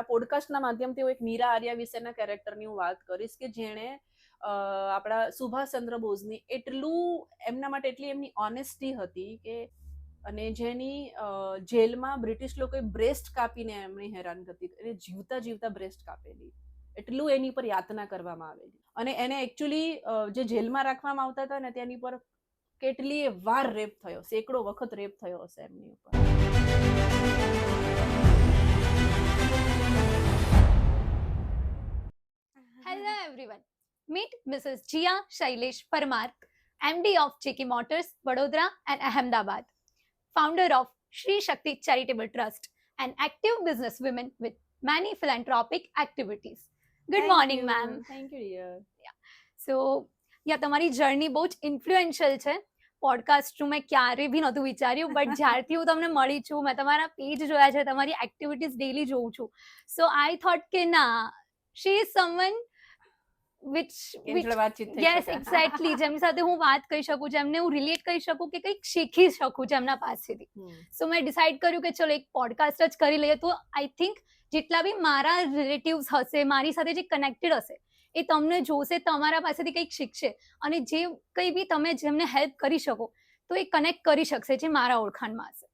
આ પોડકાસ્ટના માધ્યમથી હું એક મીરા આર્યા વિશેના કેરેક્ટરની હું વાત કરીશ કે જેણે આપણા સુભાષચંદ્ર બોઝની એમના માટે એટલી એમની ઓનેસ્ટી હતી કે અને જેની જેલમાં બ્રિટિશ લોકોએ બ્રેસ્ટ કાપીને એમની હેરાન કરતી એટલે જીવતા જીવતા બ્રેસ્ટ કાપેલી, એટલું એની પર યાતના કરવામાં આવેલી. અને એને એકચ્યુઅલી જે જેલમાં રાખવામાં આવતા હતા ને તેની પર કેટલી વાર રેપ થયો, સેંકડો વખત રેપ થયો હશે એમની ઉપર. Hello everyone. Meet Mrs. Jia Shailesh Parmar, MD of JK Motors, Vadodara and Ahmedabad, founder of Shri Shakti Charitable Trust, an active businesswoman with many philanthropic activities. Good morning, ma'am. Thank you, dear. So, તમારી journey બહુ જ influential છે. Podcast મેં ક્યારે બી નહોતું વિચાર્યું, but જ્યારથી હું તમને મળી છું, મેં તમારા પેજ જોયા છે, તમારી એક્ટિવિટીઝ ડેલી જોઉં છું. સો આઈ થોટ કે ના, she is someone which yes exactly જેમની સાથે હું વાત કરી શકું, જેમને હું રિલેટ કરી શકું કે કંઈક શીખી શકું જેમના પાસેથી. સો મેં ડિસાઇડ કર્યું કે ચલો એક પોડકાસ્ટ જ કરી લઈએ. તો આઈ થિંક જેટલા બી મારા રિલેટિવ્સ હશે, મારી સાથે જે કનેક્ટેડ હશે, એ તમને જોશે, તમારા પાસેથી કંઈક શીખશે, અને જે કંઈ બી તમે જેમને હેલ્પ કરી શકો તો એ કનેક્ટ કરી શકશે જે મારા ઓળખાણમાં હશે.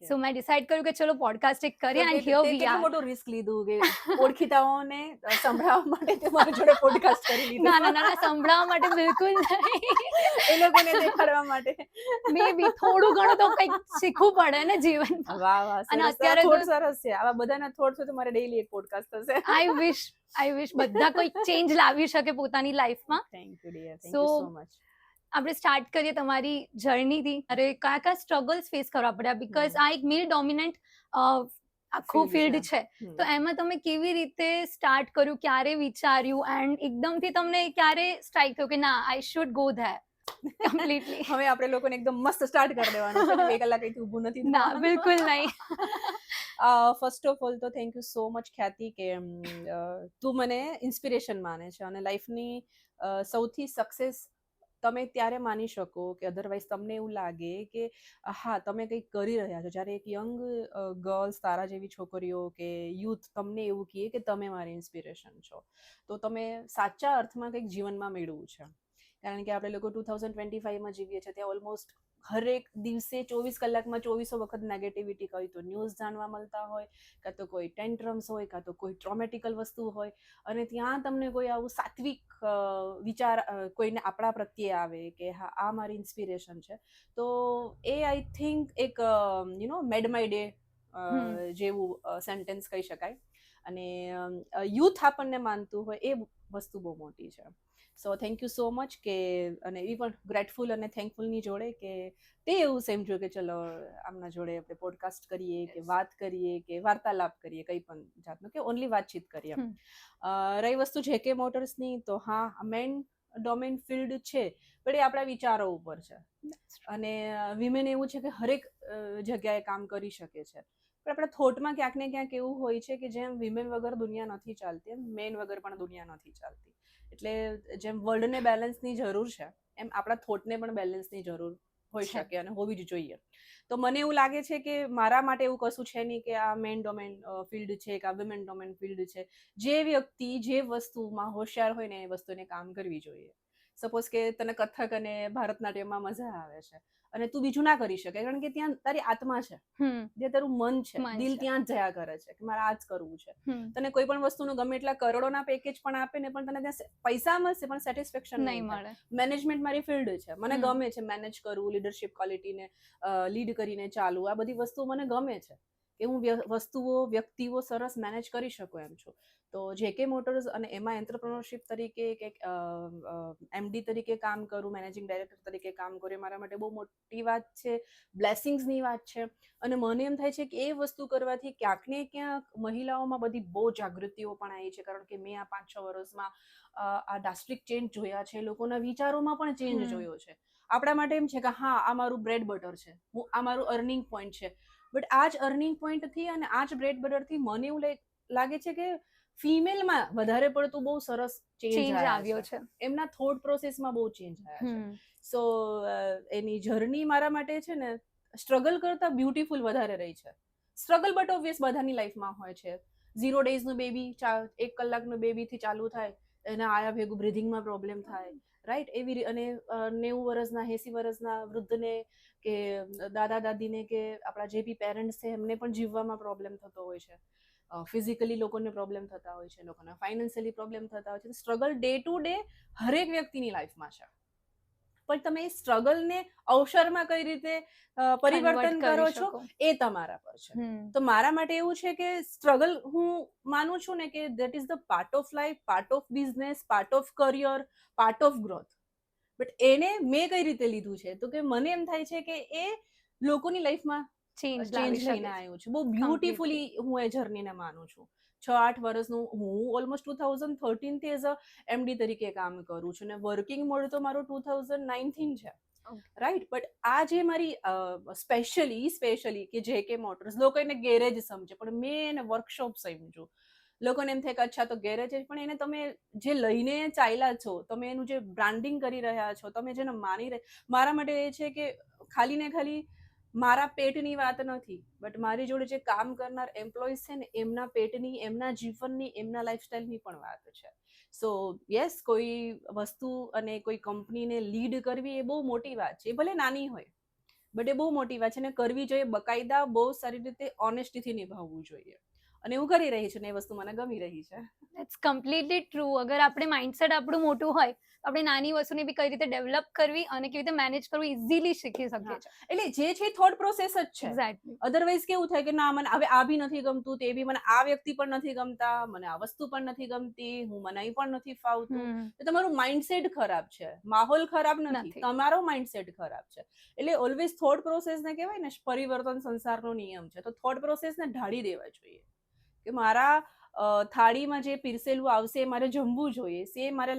સો મેં ડિસાઇડ કર્યું કે ચલો પોડકાસ્ટ એક કરીએ એન્ડ હિયર વી આર. મોટું રિસ્ક લીધું કે ઓળખીતાઓને સંભળાવવા માટે તમારી જોડે પોડકાસ્ટ કરી લીધું? ના ના ના, સંભળાવવા માટે બિલકુલ નહીં, એ લોકોને દેખાડવા માટે. મે બી થોડું ઘણું તો કંઈક શીખવું પડે ને જીવનમાં. વાહ વાહ, અને અત્યારે થોડ સરસ છે. આવા બધાના થોડ છે તો મારે ડેઈલી એક પોડકાસ્ટ થશે. આઈ વિશ બધા કોઈ ચેન્જ લાવી શકે પોતાની લાઈફમાં. Thank you dear, thank you so much. આપણે સ્ટાર્ટ કરીએ તમારી જર્નીથી. અરે કયા કયા સ્ટ્રગલ્સ ફેસ કરવા પડ્યા, બીકોઝ આ એક મેલ ડોમિનન્ટ આખું ફિલ્ડ છે. તો એમાં તમે કેવી રીતે સ્ટાર્ટ કર્યું, ક્યારે વિચાર્યું, એન્ડ એકદમથી તમને ક્યારે સ્ટ્રાઇક થયું કે ના I should go there completely? હવે આપણે લોકોને એકદમ મસ્ત સ્ટાર્ટ કરી દેવાનું છે, 2 કલાક અહીંથી ઊભું નથી. ના બિલકુલ નહીં. ફર્સ્ટ ઓફ ઓલ તો થેન્ક યુ સો મચ ખ્યાતિ કે તું મને ઇન્સ્પિરેશન માને છે, અને લાઈફની સૌથી સક્સેસ તમે ત્યારે માની શકો કે અધરવાઇઝ તમને એવું લાગે કે હા તમે કંઈક કરી રહ્યા છો. જ્યારે એક યંગ ગર્લ્સ, તારા જેવી છોકરીઓ કે યુથ તમને એવું કહે કે તમે મારી ઇન્સ્પિરેશન છો, તો તમે સાચા અર્થમાં કંઈક જીવનમાં મેળવું છે. કારણ કે આપણે લોકો 2025માં જીવીએ છીએ, ત્યાં ઓલમોસ્ટ હરેક દિવસે 24 કલાકમાં 2400 વખત નેગેટિવિટી, કઈ તો ન્યૂઝ જાણવા મળતા હોય, કાં તો કોઈ ટેન્ટ્રમ્સ હોય, કાં તો કોઈ ટ્રોમેટિકલ વસ્તુ હોય, અને ત્યાં તમને કોઈ આવું સાત્વિક વિચાર કોઈને આપણા પ્રત્યે આવે કે હા આ મારી ઇન્સ્પિરેશન છે, તો એ આઈ થિંક એક મેડ માય ડે જેવું સેન્ટેન્સ કહી શકાય. અને યુથ આપણને માનતું હોય એ વસ્તુ બહુ મોટી છે. So thank you so much કે, અને એ પણ ગ્રેટફુલ અને થેન્કફુલની જોડે કે તે એવું સમજ્યું કે ચલો આમના જોડે આપણે પોડકાસ્ટ કરીએ કે વાત કરીએ કે વાર્તાલાપ કરીએ, કંઈ પણ જાતનું કે ઓનલી વાતચીત કરીએ. રહી વસ્તુ JK મોટર્સની, તો હા મેન ડોમેન ફિલ્ડ છે, પણ એ આપણા વિચારો ઉપર છે. અને વિમેન એવું છે કે હરેક જગ્યાએ કામ કરી શકે છે, પણ આપણા થોટમાં ક્યાંક ને ક્યાંક એવું હોય છે કે જેમ વિમેન વગર દુનિયા નથી ચાલતી, એમ મેન વગર પણ દુનિયા નથી ચાલતી. એટલે જેમ વર્લ્ડને બેલેન્સની જરૂર છે, એમ આપણા થોટને પણ બેલેન્સની જરૂર હોઈ શકે અને હોવી જ જોઈએ. તો મને એવું લાગે છે કે મારા માટે એવું કશું છે નહીં કે આ મેન ડોમેન ફિલ્ડ છે કે આ વિમેન ડોમેન ફિલ્ડ છે. જે વ્યક્તિ જે વસ્તુમાં હોશિયાર હોય ને એ વસ્તુને કામ કરવી જોઈએ. સપોઝ કે તને કથક અને ભરતનાટ્યમમાં મજા આવે છે અને તું બીજું ના કરી શકે, કારણ કે ત્યાં તારી આત્મા છે, જે તારું મન છે, દિલ ત્યાં જ જયા કરે છે કે મારે આ જ કરવું છે. તને કોઈ પણ વસ્તુનું ગમે એટલા કરોડોના પેકેજ પણ આપે ને, પણ તને ત્યાં પૈસા મળશે પણ સેટિસ્ફેક્શન નહીં મળે. મેનેજમેન્ટ મારી ફિલ્ડ છે, મને ગમે છે મેનેજ કરવું, લીડરશિપ ક્વોલિટીને લીડ કરીને ચાલવું, આ બધી વસ્તુઓ મને ગમે છે કે હું વસ્તુઓ, વ્યક્તિઓ સરસ મેનેજ કરી શકું એમ છું. તો JK મોટર્સ અને એમાં એન્ટરપ્રેન્યોરશિપ તરીકે કે MD તરીકે કામ કરું, મેનેજિંગ ડાયરેક્ટર તરીકે કામ કરું, એ મારા માટે બહુ મોટી વાત છે, બ્લેસિંગ્સની વાત છે. અને મને એમ થાય છે કે એ વસ્તુ કરવાથી ક્યાંક ને ક્યાંક મહિલાઓમાં બધી બહુ જાગૃતિઓ પણ આવી છે, કારણ કે મેં આ 5-6 વર્ષમાં આ ડ્રાસ્ટિક ચેન્જ જોયા છે, લોકોના વિચારોમાં પણ ચેન્જ જોયો છે. આપણા માટે એમ છે કે હા આ મારું બ્રેડ બટર છે, આ મારું અર્નિંગ પોઈન્ટ છે, બટ આ જ અર્નિંગ પોઈન્ટથી અને આ જ બ્રેડ બટરથી મને એવું લાગે છે કે ફિમેલમાં વધારે પડતું બહુ સરસ ચેન્જ આવ્યો છે, એમના થોટ પ્રોસેસમાં બહુ ચેન્જ આવ્યા છે. સો એની જર્ની મારા માટે છે ને સ્ટ્રગલ કરતા બ્યુટીફુલ વધારે રહી છે. સ્ટ્રગલ બટ ઓબ્વિયસ બધાની લાઈફમાં હોય છે, 0 ડેઝનું બેબી 1 કલાકનું બેબીથી ચાલુ થાય, એના આયા ભેગું બ્રિધિંગમાં પ્રોબ્લેમ થાય, રાઈટ? એવી અને 90 વર્ષના 80 વર્ષના વૃદ્ધને કે દાદા દાદીને કે આપણા જે બી પેરેન્ટ્સ છે એમને પણ જીવવામાં પ્રોબ્લેમ થતો હોય છે, ફિઝિકલી લોકોને પ્રોબ્લેમ થતા હોય છે, લોકોને ફાઇનાન્શિયલી પ્રોબ્લેમ થતા હોય છે. સ્ટ્રગલ ડે ટુ ડે હરેક વ્યક્તિની લાઈફમાં છે, પણ તમે એ સ્ટ્રગલને અવસરમાં કઈ રીતે પરિવર્તન કરો છો એ તમારા પર છે. તો મારા માટે એવું છે કે સ્ટ્રગલ હું માનું છું ને કે that is the part of life, part of business, part of career, part of growth. But એને મેં કઈ રીતે લીધું છે તો કે મને એમ થાય છે કે એ લોકોની લાઈફમાં ચેન્જ લઈને આવ્યું છે. બહુ બ્યુટીફુલી હું એ જર્નીને માનું છું. 6-8 વર્ષનું હું ઓલમોસ્ટ 2013 થી એઝ અ એમડી તરીકે કામ કરું છું, ને વર્કિંગ મોડ તો મારો 2009 છે, રાઈટ? બટ આ જે મારી સ્પેશિયલી કે જે કે મોટર્સ, લોકો એને ગેરેજ સમજે, પણ મેં એને વર્કશોપ સમજું. લોકોને એમ થાય કે અચ્છા તો ગેરેજ, પણ એને તમે જે લઈને ચાલ્યા છો, તમે એનું જે બ્રાન્ડિંગ કરી રહ્યા છો, તમે જેને માની મારા માટે એ છે કે ખાલી ને ખાલી મારા પેટની વાત નથી, બટ મારી જોડે જે કામ કરનાર એમ્પ્લોઈઝ છે ને એમના પેટની, એમના જીવનની, એમના લાઈફસ્ટાઈલની પણ વાત છે. સો યસ, કોઈ વસ્તુ અને કોઈ કંપનીને લીડ કરવી એ બહુ મોટી વાત છે. એ ભલે નાની હોય, બટ એ બહુ મોટી વાત છે, અને કરવી જોઈએ બકાયદા, બહુ સારી રીતે ઓનેસ્ટીથી નિભાવવું જોઈએ. અને હું કરી રહી છું ને એ વસ્તુ મને ગમી રહી છે. It's completely true. અગર આપણે માઇન્ડસેટ આપણું મોટું હોય તો આપણે નાની વસ્તુને બી કઈ રીતે ડેવલપ કરવી અને કેવી રીતે મેનેજ કરવું ઇઝીલી શીખી શકીએ છીએ. એટલે જે છે થોટ પ્રોસેસ જ છે. એક્ઝેક્ટલી. અધરવાઇઝ કેવું થાય કે ના, મને હવે આ બી નથી ગમતું, તે બી, મને આ વ્યક્તિ પણ નથી ગમતા, મને આ વસ્તુ પણ નથી ગમતી, હું મને પણ નથી ફાવતું. તો તમારું માઇન્ડસેટ ખરાબ છે, માહોલ ખરાબ નથી, તમારો માઇન્ડસેટ ખરાબ છે. એટલે ઓલવેઝ થોટ પ્રોસેસને કહેવાય ને પરિવર્તન સંસારનો નિયમ છે, તો થોટ પ્રોસેસને ઢાળી દેવા જોઈએ કે મારા થાળીમાં જે પીરસેલું આવશે એ મારે જમવું જોઈએ. સે મારા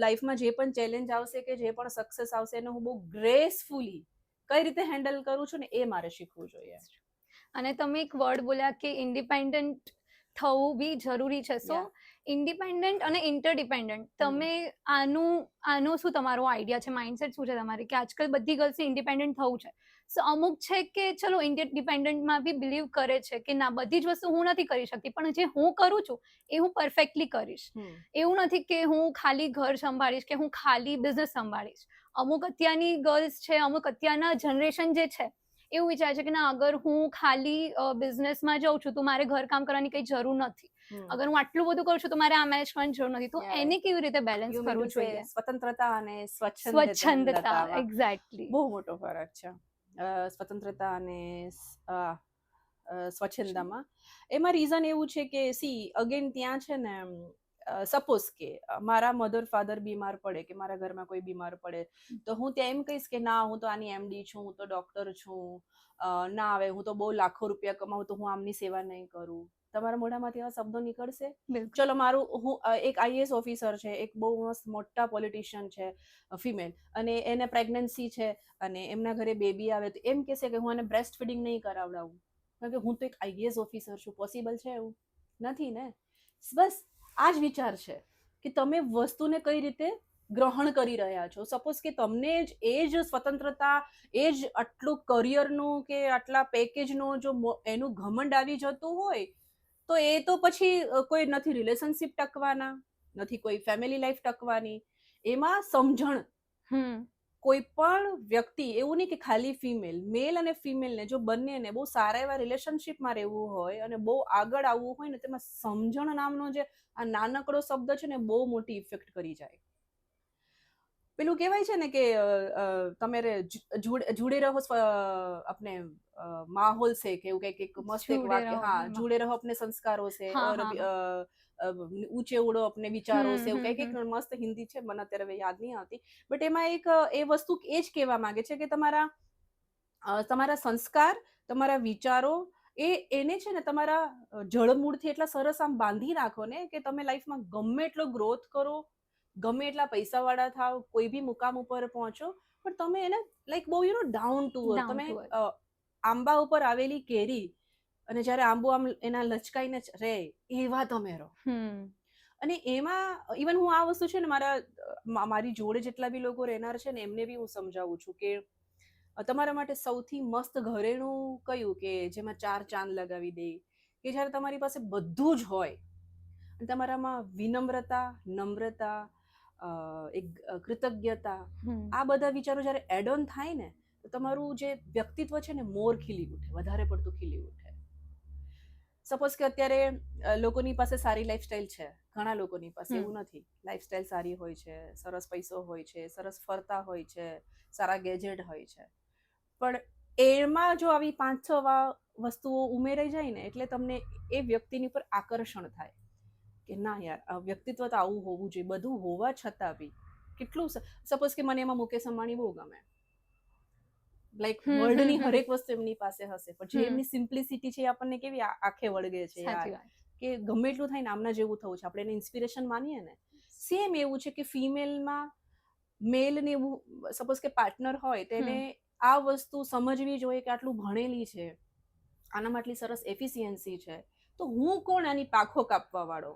લાઈફમાં જે પણ ચેલેન્જ આવશે કે જે પણ સક્સેસ આવશે એને હું બહુ ગ્રેસફુલી કઈ રીતે હેન્ડલ કરું છું ને એ મારે શીખવું જોઈએ. અને તમે એક વર્ડ બોલ્યા કે ઇન્ડિપેન્ડન્ટ થવું બી જરૂરી છે. સો ઇન્ડિપેન્ડન્ટ અને ઇન્ટરડિપેન્ડન્ટ, તમે આનું શું તમારો આઈડિયા છે, માઇન્ડસેટ શું છે તમારી કે આજકાલ બધી ગર્લ્સને ઇન્ડિપેન્ડન્ટ થવું છે? સો અમુક છે કે ચલો ઇન્ટરડિપેન્ડન્ટમાં બી બિલીવ કરે છે કે ના, બધી જ વસ્તુ હું નથી કરી શકતી, પણ જે હું કરું છું એ હું પરફેક્ટલી કરીશ. એવું નથી કે હું ખાલી ઘર સંભાળીશ કે હું ખાલી બિઝનેસ સંભાળીશ. અમુક અત્યારની ગર્લ્સ છે, અમુક અત્યારના જનરેશન જે છે એવું વિચારે છે કે ના, અગર હું ખાલી બિઝનેસમાં જાઉં છું તો મારે ઘર કામ કરવાની કઈ જરૂર નથી, અગર હું આટલું બધું કરું છું તો મારે આ મેનેજ કરવાની જરૂર નથી. તો એને કેવી રીતે બેલેન્સ કરવું જોઈએ? સ્વતંત્રતા અને સ્વચ્છંદતા, એક્ઝેક્ટલી. બહુ મોટો ફરક છે સ્વતંત્રતા અને સ્વચ્છંદામાં. એમાં રીઝન એવું છે કે સી અગેન ત્યાં છે ને, સપોઝ કે મારા મધર ફાધર બીમાર પડે કે મારા ઘરમાં કોઈ બીમાર પડે તો હું ત્યાં એમ કહીશ કે ના, હું તો આની એમડી છું, હું તો ડોક્ટર છું, ના હવે હું તો બહુ લાખો રૂપિયા કમાઉં તો હું આમની સેવા નહીં કરું. તમારા મોઢામાંથી એવા શબ્દો નીકળશે? ચલો, હું એક આઈએએસ ઓફિસર છે, એક બહુ મસ્ત મોટા પોલિટિશિયન છે, ફિમેલ, અને એને પ્રેગ્નન્સી છે અને એમના ઘરે બેબી આવે તો એમ કહેશે કે હું એને બ્રેસ્ટ ફીડિંગ નહીં કરાવડાવું કારણ કે હું તો એક આઈએએસ ઓફિસર છું. પોસિબલ છે એવું? નથી ને. બસ આ જ વિચાર છે કે તમે વસ્તુને કઈ રીતે ગ્રહણ કરી રહ્યા છો. સપોઝ કે તમને જ એ જ સ્વતંત્રતા, એ જ આટલું કરિયરનું કે આટલા પેકેજનું જો એનું ઘમંડ આવી જતું હોય તો એ તો પછી કોઈ નથી રિલેશનશિપ ટકવાના, નથી કોઈ ફેમિલી લાઈફ ટકવાની. એમાં સમજણ, કોઈ પણ વ્યક્તિ, એવું નહીં કે ખાલી ફિમેલ, મેલ અને ફિમેલને જો બંનેને બહુ સારા એવા રિલેશનશિપમાં રહેવું હોય અને બહુ આગળ આવવું હોય ને, તેમાં સમજણ નામનો જે આ નાનકડો શબ્દ છે ને બહુ મોટી ઇફેક્ટ કરી જાય. પેલું કહેવાય છે ને કે તમે જુડે રહો अपने माहौल से, કે એવું કંઈક મસ્ત એક વાક્ય, હા, જુડે રહો अपने संस्कारों से और ઊંચે ઉડો अपने વિચારો से, એવું કંઈક મસ્ત હિન્દી છે, મને અત્યારે યાદ નહીં આવતી. બટ એમાં એક એ વસ્તુ એ જ કહેવા માંગે છે કે તમારા સંસ્કાર, તમારા વિચારો, એને છે ને તમારા જળમૂળથી એટલા સરસ આમ બાંધી રાખો ને કે તમે લાઈફમાં ગમે એટલો ગ્રોથ કરો, ગમે એટલા પૈસાવાળા થાવ, કોઈ બી મુકામ ઉપર પહોંચો, પણ તમે એને લાઈક બહુ ડાઉન ટુ અર્થ, તમે આંબા ઉપર આવેલી કેરી અને જ્યારે આંબો આમ એના લચકાઈને રહે એવા તમે રહો. અને એમાં ઇવન હું આ વસ્તુ છે ને મારી જોડે જેટલા બી લોકો રહેનાર છે ને એમને બી હું સમજાવું છું કે તમારા માટે સૌથી મસ્ત ઘરેણું કયું કે જેમાં 4 ચાંદ લગાવી દે, કે જ્યારે તમારી પાસે બધું જ હોય અને તમારામાં વિનમ્રતા, નમ્રતા, એક કૃતજ્ઞતા, આ બધા વિચારો જ્યારે એડ ઓન થાય ને તો તમારું જે વ્યક્તિત્વ છે ને મોર ખીલી ઉઠે, વધારે પડતું ખીલી ઉઠે. સપોઝ કે અત્યારે લોકોની પાસે સારી લાઈફસ્ટાઈલ છે, ઘણા લોકોની પાસે, એવું નથી, લાઈફસ્ટાઈલ સારી હોય છે, સરસ પૈસો હોય છે, સરસ ફરતા હોય છે, સારા ગેજેટ હોય છે, પણ એમાં જો આવી 5-6 વસ્તુઓ ઉમેરાઈ જાય ને એટલે તમને એ વ્યક્તિની પર આકર્ષણ થાય કે ના યાર, આ વ્યક્તિત્વ તો આવું હોવું જોઈએ. બધું હોવા છતાં બી કેટલું, સપોઝ કે મને એમાં મુકેશ અંબાણી બહુ ગમે, લાઈક વર્લ્ડની હરેક વસ્તુ એમની પાસે હશે, પણ જે એમની સિમ્પ્લિસિટી છે એ આપણને કેવી આંખે વળગે છે યાર, કે ગમે એટલું થાય ને આમના જેવું થવું છે, આપણે એને ઇન્સ્પિરેશન માનીએ ને. સેમ એવું છે કે ફિમેલમાં મેલને એવું, સપોઝ કે પાર્ટનર હોય તો એને આ વસ્તુ સમજવી જોઈએ કે આટલું ભણેલી છે, આનામાં આટલી સરસ એફિશિયન્સી છે, તો હું કોણ આની પાખો કાપવા વાળો,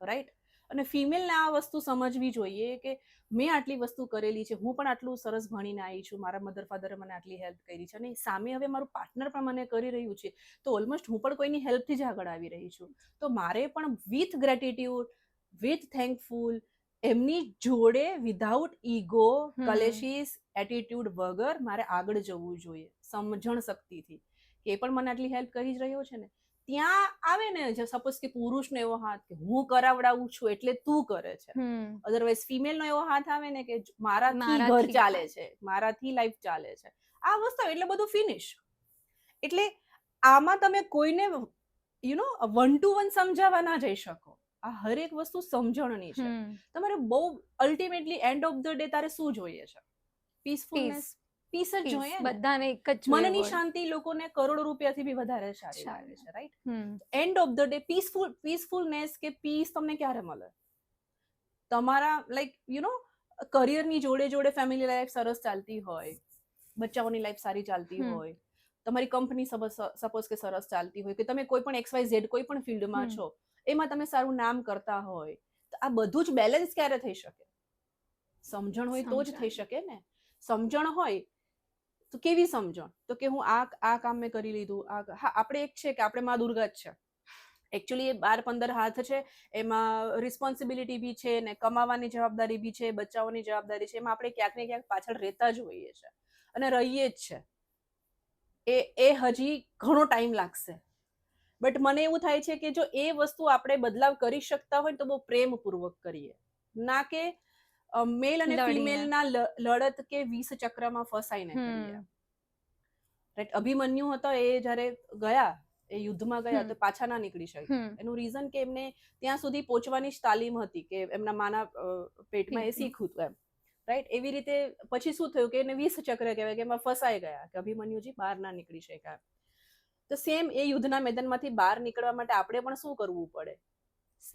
રાઈટ? અને ફિમેલને આ વસ્તુ સમજવી જોઈએ કે મેં આટલી વસ્તુ કરેલી છે, હું પણ આટલું સરસ ભણીને આવી છું, મારા મધર ફાધરે મને આટલી હેલ્પ કરી છે, અને સામે હવે મારું પાર્ટનર પણ મને કરી રહ્યું છે, તો ઓલમોસ્ટ હું પણ કોઈની હેલ્પથી જ આગળ આવી રહી છું, તો મારે પણ વિથ ગ્રેટિટ્યુડ, વિથ થેન્કફુલ, એમની જોડે વિધાઉટ ઈગો, કલેશીસ એટીટ્યુડ વગર મારે આગળ જવું જોઈએ, સમજણ શક્તિથી, કે એ પણ મને આટલી હેલ્પ કરી જ રહ્યો છે ને. ત્યાં આવે ને, સપોઝ કે પુરુષનો એવો હાથ કે હું કરાવડાવું છું એટલે તું કરે છે, અધરવાઇઝ ફિમેલનો એવો હાથ આવે ને કે મારાથી ઘર ચાલે છે, મારાથી લાઈફ ચાલે છે, આ વસ્તુ એટલે બધું ફિનિશ. એટલે આમાં તમે કોઈને વન ટુ વન સમજાવવા ના જઈ શકો. આ હરેક વસ્તુ સમજણની છે. તમારે બહુ ultimately and of the day તારે શું જોઈએ છે? પીસફુલનેસ, પીસ જ જોઈએ ને. બધાને એક જ મનની શાંતિ લોકોને કરોડો રૂપિયાથી બી વધારે સારી લાગે છે, right? End of the day peacefulness કે પીસ તમને ક્યારે મળે? તમારા લાઈક કરિયરની જોડે જોડે ફેમિલી લાઈફ સરસ ચાલતી હોય, બચ્ચાઓની લાઈફ સારી ચાલતી હોય, તમારી કંપની સપોઝ કે સરસ ચાલતી હોય, કે તમે કોઈ પણ XYZ કોઈ પણ ફિલ્ડમાં છો, એમાં તમે સારું નામ કરતા હોય, તો આ બધું જ બેલેન્સ ક્યારે થઈ શકે? સમજણ હોય તો જ થઈ શકે ને. સમજણ હોય તો કેવી સમજણ? તો કે હું આ કામ મેં કરી લીધું, હા, આપણે એક છે કે આપણે માં દુર્ગા જ છે. એકચ્યુઅલી એ 12-15 હાથ છે, એમાં રિસ્પોન્સિબિલિટી બી છે ને, કમાવાની જવાબદારી બી છે, બચ્ચાઓની જવાબદારી છે, એમાં આપણે ક્યાંક ને ક્યાંક પાછળ રહેતા જ હોઈએ છે અને રહીએ જ છે. એ હજી ઘણો ટાઈમ લાગશે, બટ મને એવું થાય છે કે જો એ વસ્તુ આપણે બદલાવ કરી શકતા હોય તો બહુ પ્રેમપૂર્વક કરીએ, ના કે મેલ અને ફિમેલના લડત કે 20 ચક્રમાં ફસાઈને કરીએ. રાઈટ? અભિમન્યુ હતો, એ જ્યારે ગયા, એ યુદ્ધમાં ગયા તો પાછા ના નીકળી શક્યા. એનું રીઝન કે એમને ત્યાં સુધી પહોંચવાની જ તાલીમ હતી, કે એમના માના પેટમાં એ શીખ્યું હતું એમ, રાઈટ? એવી રીતે પછી શું થયું કે એને 20 ચક્ર કહેવાય, કે એમાં ફસાઈ ગયા, કે અભિમન્યુજી બહાર ના નીકળી શક્યા. તો સેમ એ યુદ્ધના મેદાનમાંથી બહાર નીકળવા માટે આપણે પણ શું કરવું પડે?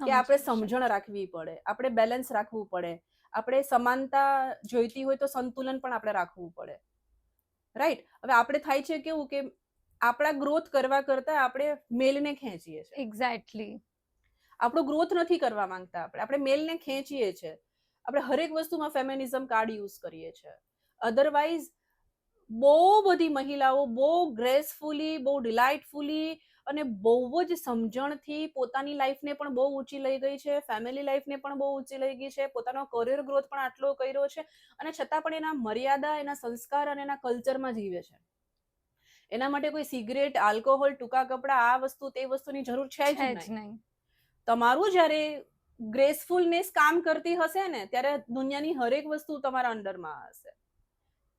કે આપણે સમજણ રાખવી પડે, આપણે બેલેન્સ રાખવું પડે, આપણે સમાનતા જોઈતી હોય તો સંતુલન પણ આપણે રાખવું પડે, રાઈટ? હવે આપણે થાય છે કેવું કે આપણા ગ્રોથ કરવા કરતા આપણે મેલને ખેંચીએ છીએ. એક્ઝેક્ટલી. આપણો ગ્રોથ નથી કરવા માંગતા, આપણે મેલને ખેંચીએ છીએ. આપણે હરેક વસ્તુમાં ફેમિનિઝમ કાર્ડ યુઝ કરીએ છીએ. અધરવાઇઝ બહુ બધી મહિલાઓ બહુ ગ્રેસફુલી, બહુ ડિલાઇટફુલી અને બહુ જ સમજણથી પોતાની લાઈફને પણ બહુ ઊંચી લઈ ગઈ છે, ફેમિલી લાઈફને પણ બહુ ઊંચી લઈ ગઈ છે, પોતાનો કરિયર ગ્રોથ પણ આટલો કર્યો છે, અને છતાં પણ એના મર્યાદા, એના સંસ્કાર અને એના કલ્ચરમાં જીવે છે. એના માટે કોઈ સિગરેટ, આલ્કોહોલ, ટૂંકા કપડા, આ વસ્તુ તે વસ્તુની જરૂર છે જ નહીં. તમારું જ્યારે ગ્રેસફુલનેસ કામ કરતી હશે ને, ત્યારે દુનિયાની હરેક વસ્તુ તમારા અંડરમાં હશે.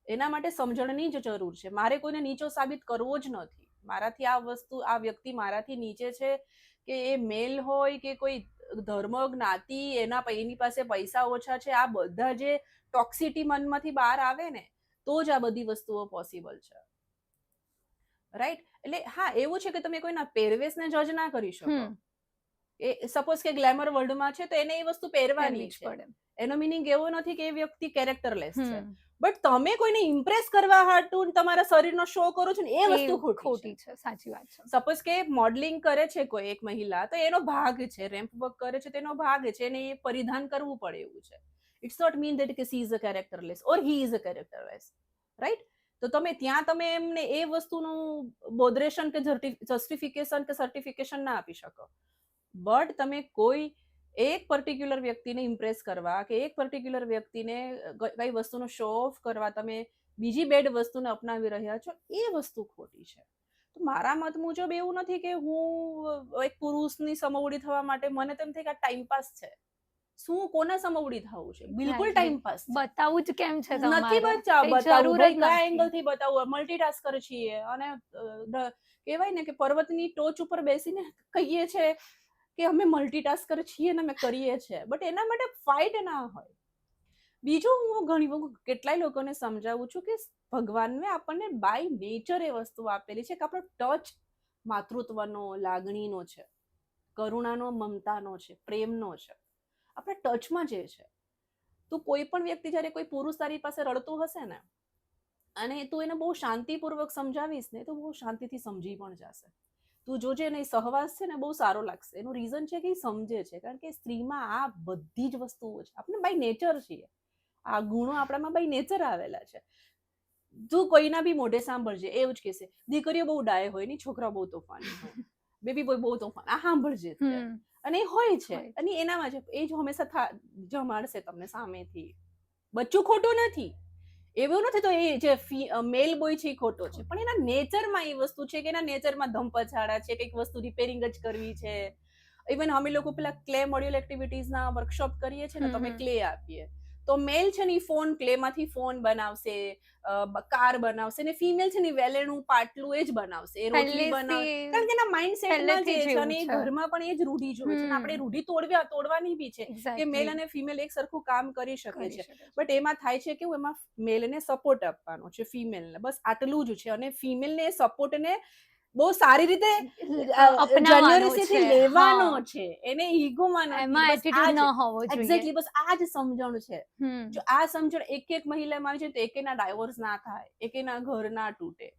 એના માટે સમજણની જ જરૂર છે. મારે કોઈને નીચો સાબિત કરવો જ નથી. મારાથી આ વસ્તુ, આ વ્યક્તિ મારાથી નીચે છે, કે એ મેલ હોય કે કોઈ ધર્મ, જ્ઞાતિ, એની પાસે પૈસા ઓછા છે, આ બધા જે ટોક્સિટી મનમાંથી બહાર આવે ને, તો જ આ બધી વસ્તુઓ પોસિબલ છે, રાઈટ? એટલે હા, એવું છે કે તમે કોઈના પહેરવેશને જજ ના કરી શકો. એ સપોઝ કે ગ્લેમર વર્લ્ડમાં છે તો એને એ વસ્તુ પહેરવાની છે. એનો મિનિંગ એવો નથી કે એ વ્યક્તિ કેરેક્ટરલેસ છે, બટ તમે કોઈને ઇમ્પ્રેસ કરવા હાટુ તમારા શરીરનો શો કરો છો ને, એ વસ્તુ ખોટી છે. સાચી વાત છે. સપોઝ કે મોડલિંગ કરે છે કોઈ એક મહિલા, તો એનો ભાગ છે, રેમ્પ વોક કરે છે તેનો ભાગ છે, એને એ પરિધાન કરવું પડે એવું છે. ઇટ્સ નોટ મીન ધેટ કે she is a characterless or he is a characterless, right? તો તમે એમને એ વસ્તુનું બોધરેશન કે જસ્ટિફિકેશન કે સર્ટિફિકેશન ના આપી શકો. બટ તમે કોઈ એક પર્ટિક્યુલર વ્યક્તિને ઇમ્પ્રેસ કરવા કે એક પર્ટિક્યુલર વ્યક્તિને કઈ વસ્તુનો શો ઓફ કરવા તમે બીજી બેડ વસ્તુને અપનાવી રહ્યા છો, એ વસ્તુ ખોટી છે. તો મારા મત મુજબ એવું નથી કે હું એક પુરુષની સમવડી થવા માટે મને તેમ થાય કે આ ટાઈમપાસ છે. શું કોના સમવડી થવું છે? બિલકુલ ટાઈમપાસ છે. બતાવું જ કેમ છે નથી તમારે? બતાવું જરૂર જ કયા નથી. એંગલથી બતાવું? મલ્ટીટાસ્કર છીએ અને કહેવાય ને કે પર્વતની ટોચ ઉપર બેસીને કહીએ છે કે અમે મલ્ટીટાસ્કર છીએ ને અમે કરીએ છીએ, બટ એના માટે ફાઇટ ના હોય. બીજું હું કેટલાય લોકોને સમજાવું છું કે ભગવાનને આપણને બાય નેચર એ વસ્તુ આપેલી છે કે આપણો ટચ માતૃત્વનો, લાગણીનો છે, કરુણાનો, મમતાનો છે, પ્રેમનો છે. આપણા ટચમાં જે છે. તું કોઈ પણ વ્યક્તિ જ્યારે કોઈ પુરુષ તારી પાસે રડતું હશે ને અને તું એને બહુ શાંતિપૂર્વક સમજાવીશ ને તો બહુ શાંતિથી સમજી પણ જશે. તું જોજે ને સહવાસ છે ને બહુ સારો લાગશે. એનું રીઝન છે કે એ સમજે છે, કારણ કે સ્ત્રીમાં આ બધી જ વસ્તુઓ છે. આપણે બાય નેચર છીએ, આ ગુણો આપણામાં બાય નેચર આવેલા છે. તું કોઈના બી મોઢે સાંભળજે એવું જ કહેશે, દીકરીઓ બહુ ડાય હોય ને છોકરા બહુ તોફાની હોય, બેબી બોય બહુ તોફાન. આ સાંભળજે અને એ હોય છે અને એનામાં જ એ જ હંમેશા જમાડશે તમને સામેથી. બચ્ચું ખોટું નથી, એવું નથી તો એ જે મેલ બોય છે એ ખોટો છે, પણ એના નેચરમાં એ વસ્તુ છે કે એના નેચરમાં ધમપછાડા છે, કંઈક વસ્તુ રિપેરિંગ જ કરવી છે. ઇવન અમે લોકો પેલા ક્લે મોડ્યુલ એક્ટિવિટીઝના વર્કશોપ કરીએ છીએ ને, તો અમે ક્લે આપીએ. તો મેલ છે ને ફોન ક્લેમાંથી ફોન બનાવશે, કાર બનાવશે, ને ફિમેલ છે ને વેલેણું પાટલું એ જ બનાવશે, એ રોટલી બનાવશે, કારણ કે એના માઇન્ડસેટમાં જે છે અને એ ઘરમાં પણ એ જ રૂઢી જોવે છે. આપણે રૂઢી તોડવાની બી છે કે મેલ અને ફિમેલ એક સરખું કામ કરી શકે છે. બટ એમાં થાય છે કે એમાં મેલને સપોર્ટ આપવાનો છે ફિમેલને, બસ આટલું જ છે. અને ફિમેલને એ સપોર્ટને બહુ સારી રીતે જનરસીથી લેવાનો છે, એને ઈગોમાં નથી. એક્ઝેક્ટલી, બસ આ જ સમજણ છે. જો આ સમજણ એક મહિલામાં છે તો એકેના ડાયવોર્સ ના થાય, એકેના ઘર ના તૂટે.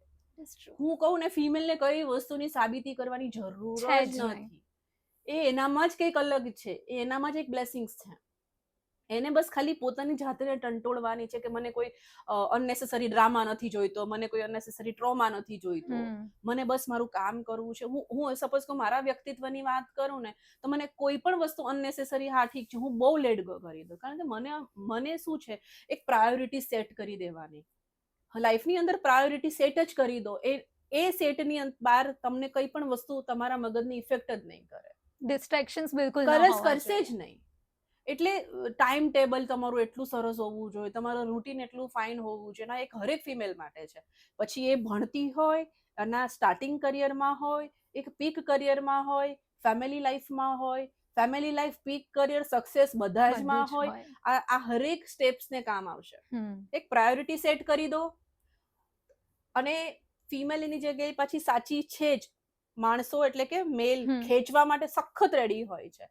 હું કહું ને, ફિમેલને કઈ વસ્તુની સાબિતી કરવાની જરૂર જ નથી. એ એનામાં જ કંઈક અલગ છે, એનામાં જ એક બ્લેસિંગ્સ છે. એને બસ ખાલી પોતાની જાતને ટંટોળવાની છે કે મને કોઈ અનનેસેસરી ડ્રામા નથી જોઈતો, મને કોઈ અનનેસેસરી ટ્રોમા નથી જોઈતો, મને બસ મારું કામ કરવું છે. હું સપોઝ કે મારા વ્યક્તિત્વની વાત કરું ને, તો મને કોઈ પણ વસ્તુ અનનેસેસરી, હા ઠીક છે, હું બહુ લેટ ગો કરી દઉં, કારણ કે મને શું છે, એક પ્રાયોરિટી સેટ કરી દેવાની. લાઈફની અંદર પ્રાયોરિટી સેટ જ કરી દો, એ સેટની બહાર તમને કઈ પણ વસ્તુ તમારા મગજની ઇફેક્ટ જ નહીં કરે. ડિસ્ટ્રેક્શન્સ બિલકુલ કરશે જ નહીં. એટલે ટાઈમ ટેબલ તમારું એટલું સરસ હોવું જોઈએ, તમારું રૂટીન એટલું ફાઇન હોવું જોઈએ. ના, એક હરેક ફિમેલ માટે છે. પછી એ ભણતી હોય, એના સ્ટાર્ટિંગ કરિયરમાં હોય, એક પીક કરિયરમાં હોય, ફેમિલી લાઈફમાં હોય, family life, peak career, success બધા જમાં હોય. આ હરેક સ્ટેપ્સને કામ આવશે. એક પ્રાયોરિટી સેટ કરી દો. અને ફિમેલની જગ્યાએ પાછી સાચી છે જ. માણસો એટલે કે મેલ ખેંચવા માટે સખત રેડી હોય છે,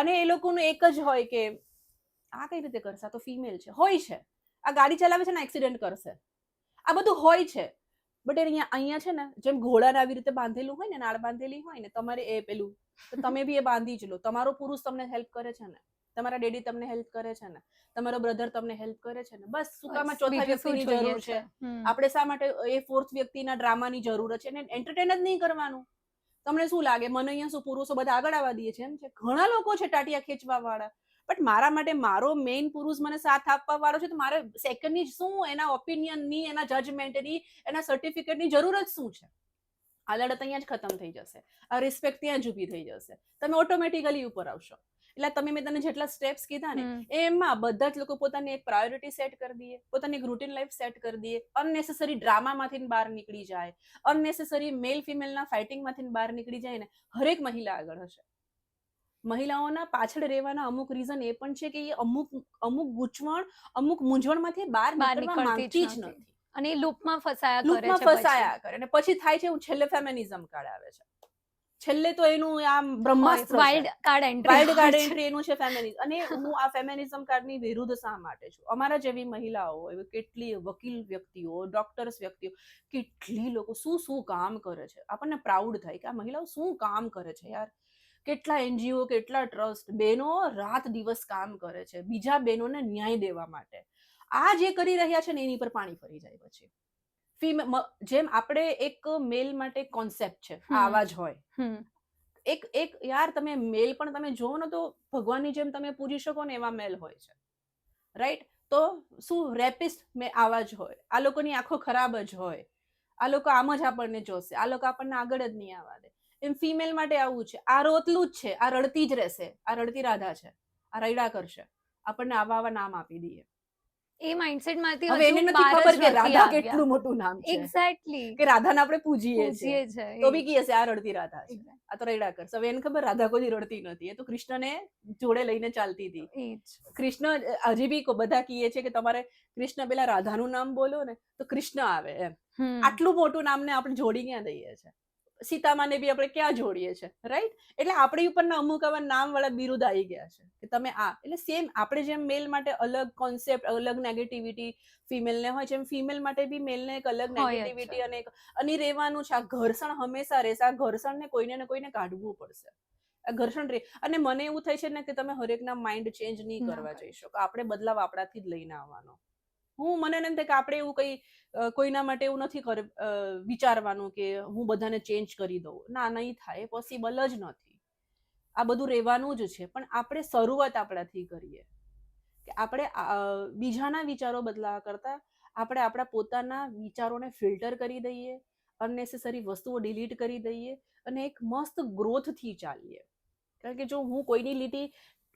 અને એ લોકોનું એક જ હોય કે આ કઈ રીતે કરશે, તો ફિમેલ છે, હોય છે, આ ગાડી ચલાવે છે ને એક્સિડન્ટ કરશે, આ બધું હોય છે. બટ અહીંયા છે ને, જેમ ઘોડાને આવી રીતે બાંધેલું હોય ને, નાળ બાંધેલી હોય ને, તમારે એ પેલું તો તમે બી એ બાંધી જ લો. તમારો પુરુષ તમને હેલ્પ કરે છે ને, તમારા ડેડી તમને હેલ્પ કરે છે ને, તમારો બ્રધર તમને હેલ્પ કરે છે ને, બસ સુકામાં ચોથા વ્યક્તિની જરૂર છે. આપણે શા માટે એ ફોર્થ વ્યક્તિના ડ્રામાની જરૂર છે? એને એન્ટરટેન જ નહીં કરવાનું. તમને શું લાગે મને અહીંયા શું પુરુષો બધા આગળ આવવા દે છે? એમ છે, ઘણા લોકો છે ટાટિયા ખેંચવા વાળા. બટ મારા માટે મારો મેઇન પુરુષ મને સાથ આપવા વાળો છે, તો મારે સેકન્ડની શું એના ઓપિનિયનની, એના જજમેન્ટની, એના સર્ટિફિકેટની જરૂર જ શું છે? આ લડત અહીંયા જ ખતમ થઈ જશે, આ રિસ્પેક્ટ ત્યાં જ ઊભી થઈ જશે, તમે ઓટોમેટિકલી ઉપર આવશો. એટલે મેં તને જેટલા સ્ટેપ્સ કીધા ને, એમાં બધા જ લોકો પોતાની એક પ્રાયોરિટી સેટ કરી દઈએ, પોતાની એક રૂટીન લાઈફ સેટ કરી દઈએ, અનનેસેસરી ડ્રામામાંથી બહાર નીકળી જાય, અનનેસેસરી મેલ ફિમેલના ફાઇટિંગમાંથી બહાર નીકળી જાય ને, હરેક મહિલા આગળ હશે. મહિલાઓના પાછળ રહેવાના અમુક રીઝન એ પણ છે કે એ અમુક ગૂંચવણ, અમુક મૂંઝવણમાંથી બહાર નીકળવા માંગતી જ નથી, અને લૂપમાં ફસાયા કરે. અને પછી થાય છે, છેલ્લે ફેમિનિઝમ કાર્ડ આવે છે. છેલ્લે તો એનું આમ બ્રહ્માસ્ત્ર, વાઇલ્ડ કાર્ડ એન્ટ્રી એનું છે ફેમિનિઝમ. અને હું આ ફેમિનિઝમ કાર્ડની વિરુદ્ધ શા માટે છું? અમારા જેવી મહિલાઓ, એવી કેટલી વકીલ વ્યક્તિઓ, ડોક્ટર્સ વ્યક્તિઓ, કેટલી લોકો શું કામ કરે છે. આપણને પ્રાઉડ થાય કે આ મહિલાઓ શું કામ કરે છે યાર. કેટલા એનજીઓ, કેટલા ટ્રસ્ટ, બહેનો રાત દિવસ કામ કરે છે બીજા બહેનોને ન્યાય દેવા માટે. આ જે કરી રહ્યા છે ને, એની પર પાણી ફરી જાય પછી. જેમ આપણે એક મેલ માટે કોન્સેપ્ટ છે, હમ. આવા જ હોય. હમ. એક યાર તમે મેલ પણ તમે જોવો ને તો ભગવાનની જેમ તમે પૂજી શકો ને એવા મેલ હોય છે, રાઈટ? તો શું રેપિસ્ટ મેં આવા જ હોય, આ લોકોની આંખો ખરાબ જ હોય, આ લોકો આમ જ આપણને જોશે, આ લોકો આપણને આગળ જ નહીં આવવા દે. એમ ફિમેલ માટે આવું છે, આ રોતલું જ છે, આ રડતી જ રહેશે, આ રડતી રાધા છે, આ રૈડા કરશે, આપણને આવા આવા નામ આપી દઈએ. એ માઇન્ડસેટ માંથી હવે એને હજુ નથી બહાર ખબર જ કે નથી રાધા આવ્યા. કેટલું મોટું નામ છે, એક્ઝેક્ટલી કે રાધાને આપણે પૂજીએ છીએ, પૂછીએ છે તો બી કહે છે આ રડતી રાધા છે, Exactly. આ તો રૈડા કરશે. હવે એને ખબર રાધા કોઈ રડતી નથી, એ તો કૃષ્ણને જોડે લઈને ચાલતી હતી. એ જ. કૃષ્ણ હજી બી બધા કહીએ છે કે તમારે કૃષ્ણ પેલા રાધાનું નામ બોલો ને તો કૃષ્ણ આવે એમ. હમ. આટલું મોટું નામને આપણે જોડી ક્યાં દઈએ છે? સીતામાને બી આપણે ક્યાં જોડીએ છે, રાઈટ? એટલે આપણી ઉપરના અમુક આવા નામ વાળા બિરુદ આવી ગયા છે કે તમે આ. એટલે સેમ આપણે જેમ મેલ માટે અલગ કોન્સેપ્ટ, અલગ નેગેટિવિટી ફિમેલને હોય છે, એમ ફિમેલ માટે બી મેલને એક અલગ હોય જ નેગેટિવિટી છે. અને રહેવાનું છે. આ ઘર્ષણ હંમેશા રહેશે, આ ઘર્ષણને કોઈને ને કોઈને કાઢવું પડશે. આ ઘર્ષણ રહે. અને મને એવું થાય છે ને કે તમે હરેકના માઇન્ડ ચેન્જ નહીં ના કરવા કરી જઈ શકો. આપણે બદલાવ આપણાથી જ લઈને આવવાનો. મને એમ થાય કે આપણે એવું કઈ કોઈના માટે એવું નથી વિચારવાનું કે હું બધાને ચેન્જ કરી દઉં. ના, નહીં થાય, પોસિબલ જ નથી. આ બધું રહેવાનું જ છે, પણ આપણે શરૂઆત આપણાથી કરીએ કે આપણે બીજાના વિચારો બદલાવા કરતા આપણે આપણા પોતાના વિચારોને ફિલ્ટર કરી દઈએ, અનનેસેસરી વસ્તુઓ ડિલીટ કરી દઈએ અને એક મસ્ત ગ્રોથથી ચાલીએ. કારણ કે જો હું કોઈની લીટી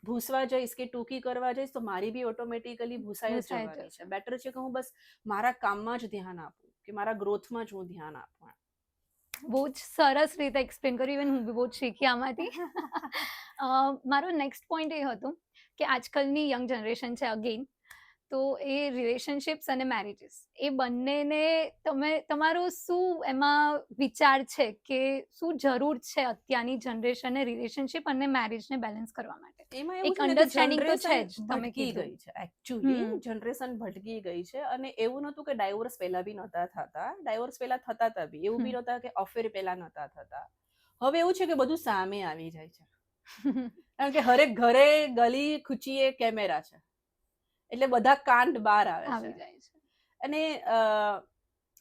ભૂસવા જઈશ કે ટૂંકી કરવા જઈશ તો મારી બી ઓટોમેટિકલી ભૂસાઈ જ ભૂસાઈ જવાની જશે. છે. બેટર છે કે હું બસ મારા કામમાં જ ધ્યાન આપું, કે મારા ગ્રોથમાં જ હું ધ્યાન આપું. બહુ જ સરસ રીતે એક્સપ્લેન કર્યું. ઇવન હું બી બહુ જ શીખી આમાંથી. મારો નેક્સ્ટ પોઈન્ટ એ હતો કે આજકાલની યંગ જનરેશન છે અગેન, તો એ રિલેશનશિપ્સ અને મેરેજીસ એ બંનેને તમારો શું એમાં વિચાર છે કે શું જરૂર છે અત્યારની જનરેશનને રિલેશનશિપ અને મેરેજને બેલેન્સ કરવા માટે? એમાં એવું એક છે ને કે અન્ડરસ્ટેન્ડિંગ તો છે જ, જનરેશન તમે ભટકી કીધું. ગઈ છે. એકચ્યુઅલી હમ. જનરેશન ભટકી ગઈ છે. અને એવું નહોતું કે ડાયવોર્સ પહેલા બી નહોતા થતા, ડાયવોર્સ પહેલા થતા હતા બી. એવું બી નહોતા કે અફેર પહેલા નહોતા થતા. હવે એવું છે કે બધું સામે આવી જાય છે. કારણ કે હરેક ઘરે ગલી ખુચીએ કેમેરા છે, એટલે બધા કાંડ બહાર આવે આવી છે. જાય છે. અને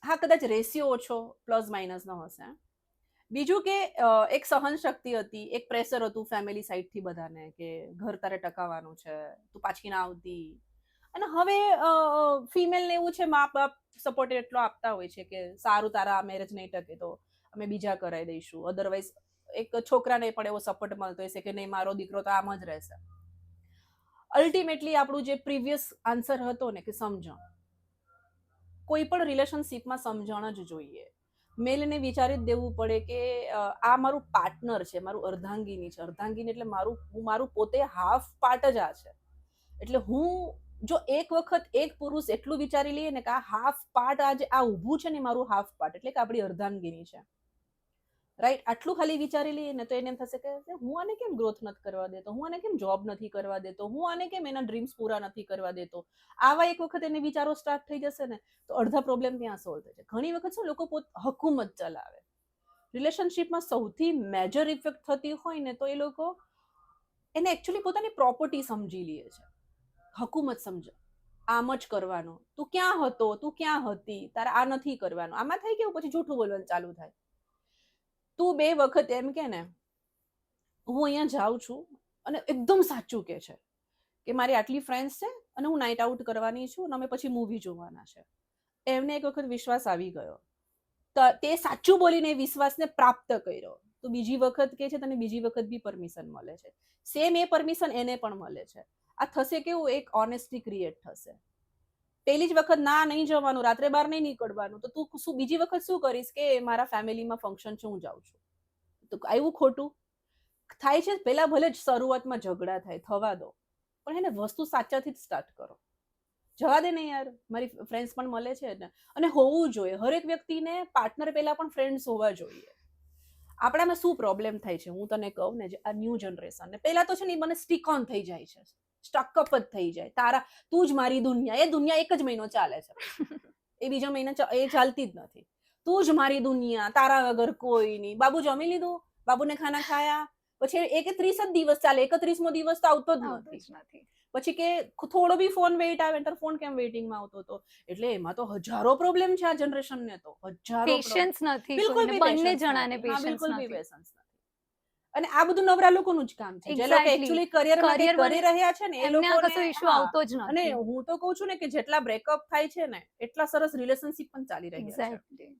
હા, કદાચ રેશિયો ઓછો પ્લસ માઇનસનો હશે. બીજું કે એક સહન શક્તિ હતી, એક પ્રેશર હતું ફેમિલી સાઈડથી બધાને કે ઘર તારે ટકાવવાનું છે, તું પાછી ના આવતી. અને હવે ફિમેલને એવું છે, મા બાપ સપોર્ટ એટલો આપતા હોય છે કે સારું, તારા મેરેજ નહીં ટકે તો અમે બીજા કરાવી દઈશું. અધરવાઇઝ એક છોકરાને પણ એવો સપોર્ટ મળતો હશે કે નહીં, મારો દીકરો તો આમ જ રહેશે. અલ્ટિમેટલી આપણું જે પ્રીવિયસ આન્સર હતો ને કે સમજણ, કોઈ પણ રિલેશનશિપમાં સમજણ જ જોઈએ. મેલને વિચારી જ દેવું પડે કે આ મારું પાર્ટનર છે, મારું અર્ધાંગીની છે. અર્ધાંગીની એટલે મારું પોતે હાફ પાર્ટ જ આ છે. એટલે હું જો એક વખત એક પુરુષ એટલું વિચારી લઈએ ને કે આ હાફ પાર્ટ આજે આ ઊભું છે ને, મારું હાફ પાર્ટ એટલે કે આપણી અર્ધાંગીની છે, રાઈટ? આટલું ખાલી વિચારી લઈએ ને તો એને એમ થશે કે હું આને કેમ ગ્રોથ નથી કરવા દેતો, હું આને કેમ જોબ નથી કરવા દેતો, હું આને કેમ એના ડ્રીમ્સ પૂરા નથી કરવા દેતો. આવા એક વખત એને વિચારો સ્ટાર્ટ થઈ જશે ને તો અડધા પ્રોબ્લેમ ત્યાં સોલ્વ થઈ જાય. ઘણી વખત શું લોકો હકુમત ચલાવે. રિલેશનશિપમાં સૌથી મેજર ઇફેક્ટ થતી હોય ને તો એ લોકો એને એકચ્યુઅલી પોતાની પ્રોપર્ટી સમજી લે છે. હકુમત સમજો, આમ જ કરવાનું, તું ક્યાં હતો, તું ક્યાં હતી, તારે આ નથી કરવાનું. આમાં થાય કેવું, પછી જૂઠું બોલવાનું ચાલુ થાય. તું 2 વખત એમ કે ને હું અહીંયા જાઉં છું અને એકદમ સાચું કે છે કે મારી આટલી ફ્રેન્ડ્સ છે અને હું નાઇટ આઉટ કરવાની છું અને અમે પછી મૂવી જોવાના છે. એમને એક વખત વિશ્વાસ આવી ગયો, તો તે સાચું બોલીને વિશ્વાસને પ્રાપ્ત કર્યો, તો બીજી વખત કે છે તને બીજી વખત બી પરમિશન મળે છે. સેમ એ પરમિશન એને પણ મળે છે. આ થશે કેવું, એક ઓનેસ્ટી ક્રિએટ થશે. પહેલી જ વખત ના, નહીં જવાનું, રાત્રે બહાર નહીં નીકળવાનું, તો તું શું બીજી વખત શું કરીશ કે મારા ફેમિલીમાં ફંક્શન છે, હું જાઉં છું. તો આવ્યું ખોટું થાય છે. પેલા ભલે જ શરૂઆતમાં ઝઘડા થાય, થવા દો, પણ એને વસ્તુ સાચાથી જ સ્ટાર્ટ કરો. જવા દે ને યાર, મારી ફ્રેન્ડ્સ પણ મળે છે ને. અને હોવું જોઈએ, હરેક વ્યક્તિને પાર્ટનર પહેલા પણ ફ્રેન્ડ્સ હોવા જોઈએ. આપણામાં શું પ્રોબ્લેમ થાય છે, હું તને કહું ને, આ ન્યૂ જનરેશન ને પહેલા તો છે ને મને સ્ટીક ઓન થઈ જાય છે, સ્ટકઅપ જ થઈ જાય. તારા, તું જ મારી દુનિયા. એ દુનિયા એક જ મહિનો ચાલે છે, એ બીજો મહિના એ ચાલતી જ નથી. તું જ મારી દુનિયા, તારા વગર કોઈ નહીં. બાબુ જમી લીધું, બાબુને ખાના ખાયા, પછી એ કે 30 જ દિવસ ચાલે, 31મો દિવસ તો આવતો જ નથી. પછી કે થોડો બી ફોન વેઇટ આવે તારો ફોન કેમ વેઇટિંગમાં આવતો હતો. એટલે એમાં તો હજારો પ્રોબ્લેમ છે આ જનરેશનને, તો હજારો problem. પેશન્સ નથી બિલકુલ કોઈને, બી બંને પેશન્સ જણાને નથી. હા, પેશન્સ બિલકુલ બી નથી. પેશન્સ નથી. અને આ બધું નવરા લોકોનું જ કામ છે. જે લોકો Exactly. એકચ્યુઅલી કરિયરમાં કંઈક Career માં કરી રહ્યા છે ને એ એમને આ લોકોને, કશો ઇશ્યુ હા. આવતો જ અને નથી. હું તો કહું છું ને કે જેટલા બ્રેકઅપ થાય છે ને એટલા સરસ રિલેશનશિપ પણ ચાલી રહ્યા છે. એક્ઝેક્ટલી.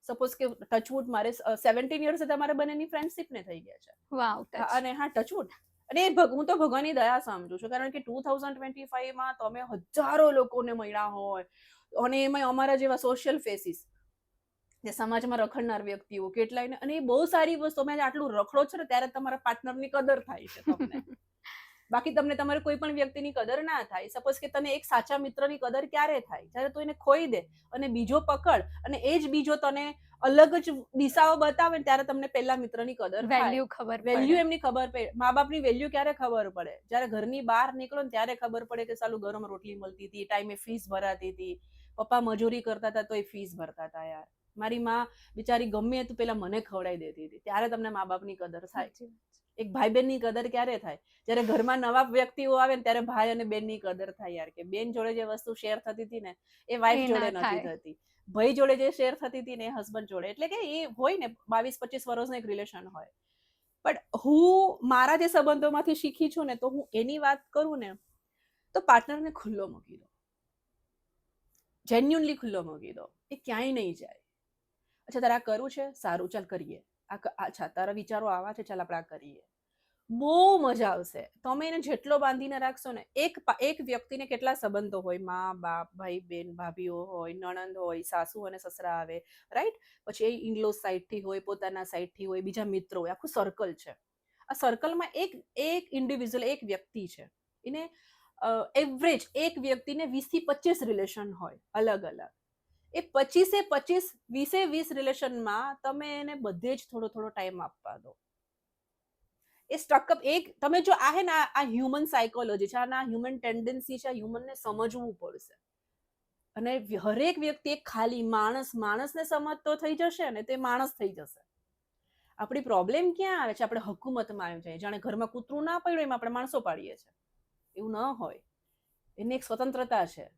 સપોઝ કે ટચવુડ મારે 17 યર્સ તમારા બંનેની ફ્રેન્ડશિપ ને થઈ ગયા છે. વાવ, ટચ. અને હા, ટચવુડ. અને હું તો ભગવાનની દયા સમજુ છું, કારણ કે 2025 માં તમે હજારો લોકોને મળ્યા હોય, અને એમાં અમારા જેવા સોશિયલ ફેસીસ, જે સમાજમાં રખડનાર વ્યક્તિઓ કેટલાય, અને એ બહુ સારી વસ્તુ. તમે આટલું રખડો છો ને ત્યારે તમારા પાર્ટનરની કદર થાય છે તમને. બાકી તમને તમારે કોઈ પણ વ્યક્તિની કદર ના થાય. સપોઝ કે તને એક સાચા મિત્રની કદર ક્યારે થાય? જ્યારે તું એને ખોઈ દે અને બીજો પકડ, અને એ જ બીજો તને અલગ જ દિશાઓ બતાવે ને ત્યારે તમને પહેલા મિત્રની કદર થાય. વેલ્યુ ખબર વેલ્યુ પડે. એમની ખબર પડે. મા બાપની વેલ્યુ ક્યારે ખબર પડે? જ્યારે ઘરની બહાર નીકળો ને ત્યારે ખબર પડે કે સાલું ગરમ રોટલી મળતી હતી, ટાઈમે ફીસ ભરાતી હતી, પપ્પા મજૂરી કરતા હતા તોય ફીસ ભરતા હતા. યાર, મારી માં બિચારી ગમે તો પેલા મને ખવડાવી દેતી હતી. ત્યારે તમને મા બાપની કદર થાય. એક ભાઈ બહેનની કદર ક્યારે થાય? જ્યારે ઘરમાં નવા વ્યક્તિઓ આવે ને ત્યારે ભાઈ અને બેનની કદર થાય. યાર, કે બેન જોડે જે વસ્તુ શેર થતી હતી ને એ વાઈફ એ જોડે ના નથી થાય. થતી. ભાઈ જોડે જે શેર થતી હતી ને એ હસબન્ડ જોડે. એટલે કે એ હોય ને 22-25 વર્ષનું એક રિલેશન હોય. પણ હું મારા જે સંબંધોમાંથી શીખી છું ને, તો હું એની વાત કરું ને તો પાર્ટનરને ખુલ્લો મૂકી દો, જેન્યુઅનલી ખુલ્લો મૂકી દો. એ ક્યાંય નહીં જાય. અચ્છા, તારે આ કરવું છે, સારું, ચાલ કરીએ. અચ્છા, તારા વિચારો આવા છે, ચાલ આપણે આ કરીએ. બહુ મજા આવશે. તમે એને જેટલો બાંધીને રાખશો ને, એક વ્યક્તિને કેટલા સંબંધો હોય, મા બાપ, ભાઈ બેન, ભાભીઓ હોય, નણંદ હોય, સાસુ અને સસરા આવે, રાઈટ? પછી એ ઇનલો સાઈડથી હોય, પોતાના સાઈડથી હોય, બીજા મિત્રો હોય, આખું સર્કલ છે. આ સર્કલમાં એક ઇન્ડિવિજ્યુઅલ, એક વ્યક્તિ છે. એને એવરેજ એક વ્યક્તિને 20-25 રિલેશન હોય અલગ અલગ. એ 25 20 રિલેશનમાં તમે એને બધે જ થોડો થોડો ટાઈમ આપવા દો. એ સ્ટકઅપ એક તમે જો આ હે ને, આ હ્યુમન સાયકોલોજી છે, આ હ્યુમન ટેન્ડન્સી છે, હ્યુમનને સમજવું પડશે. અને હરેક વ્યક્તિ એક ખાલી માણસને સમજતો થઈ જશે ને, તે માણસ થઈ જશે. આપણી પ્રોબ્લેમ ક્યાં આવે છે? આપણે હકુમતમાં આવી જાય. જાણે ઘરમાં કૂતરું ના પડ્યું એમાં આપણે માણસો પાડીએ છીએ. એવું ન હોય. એની એક સ્વતંત્રતા છે.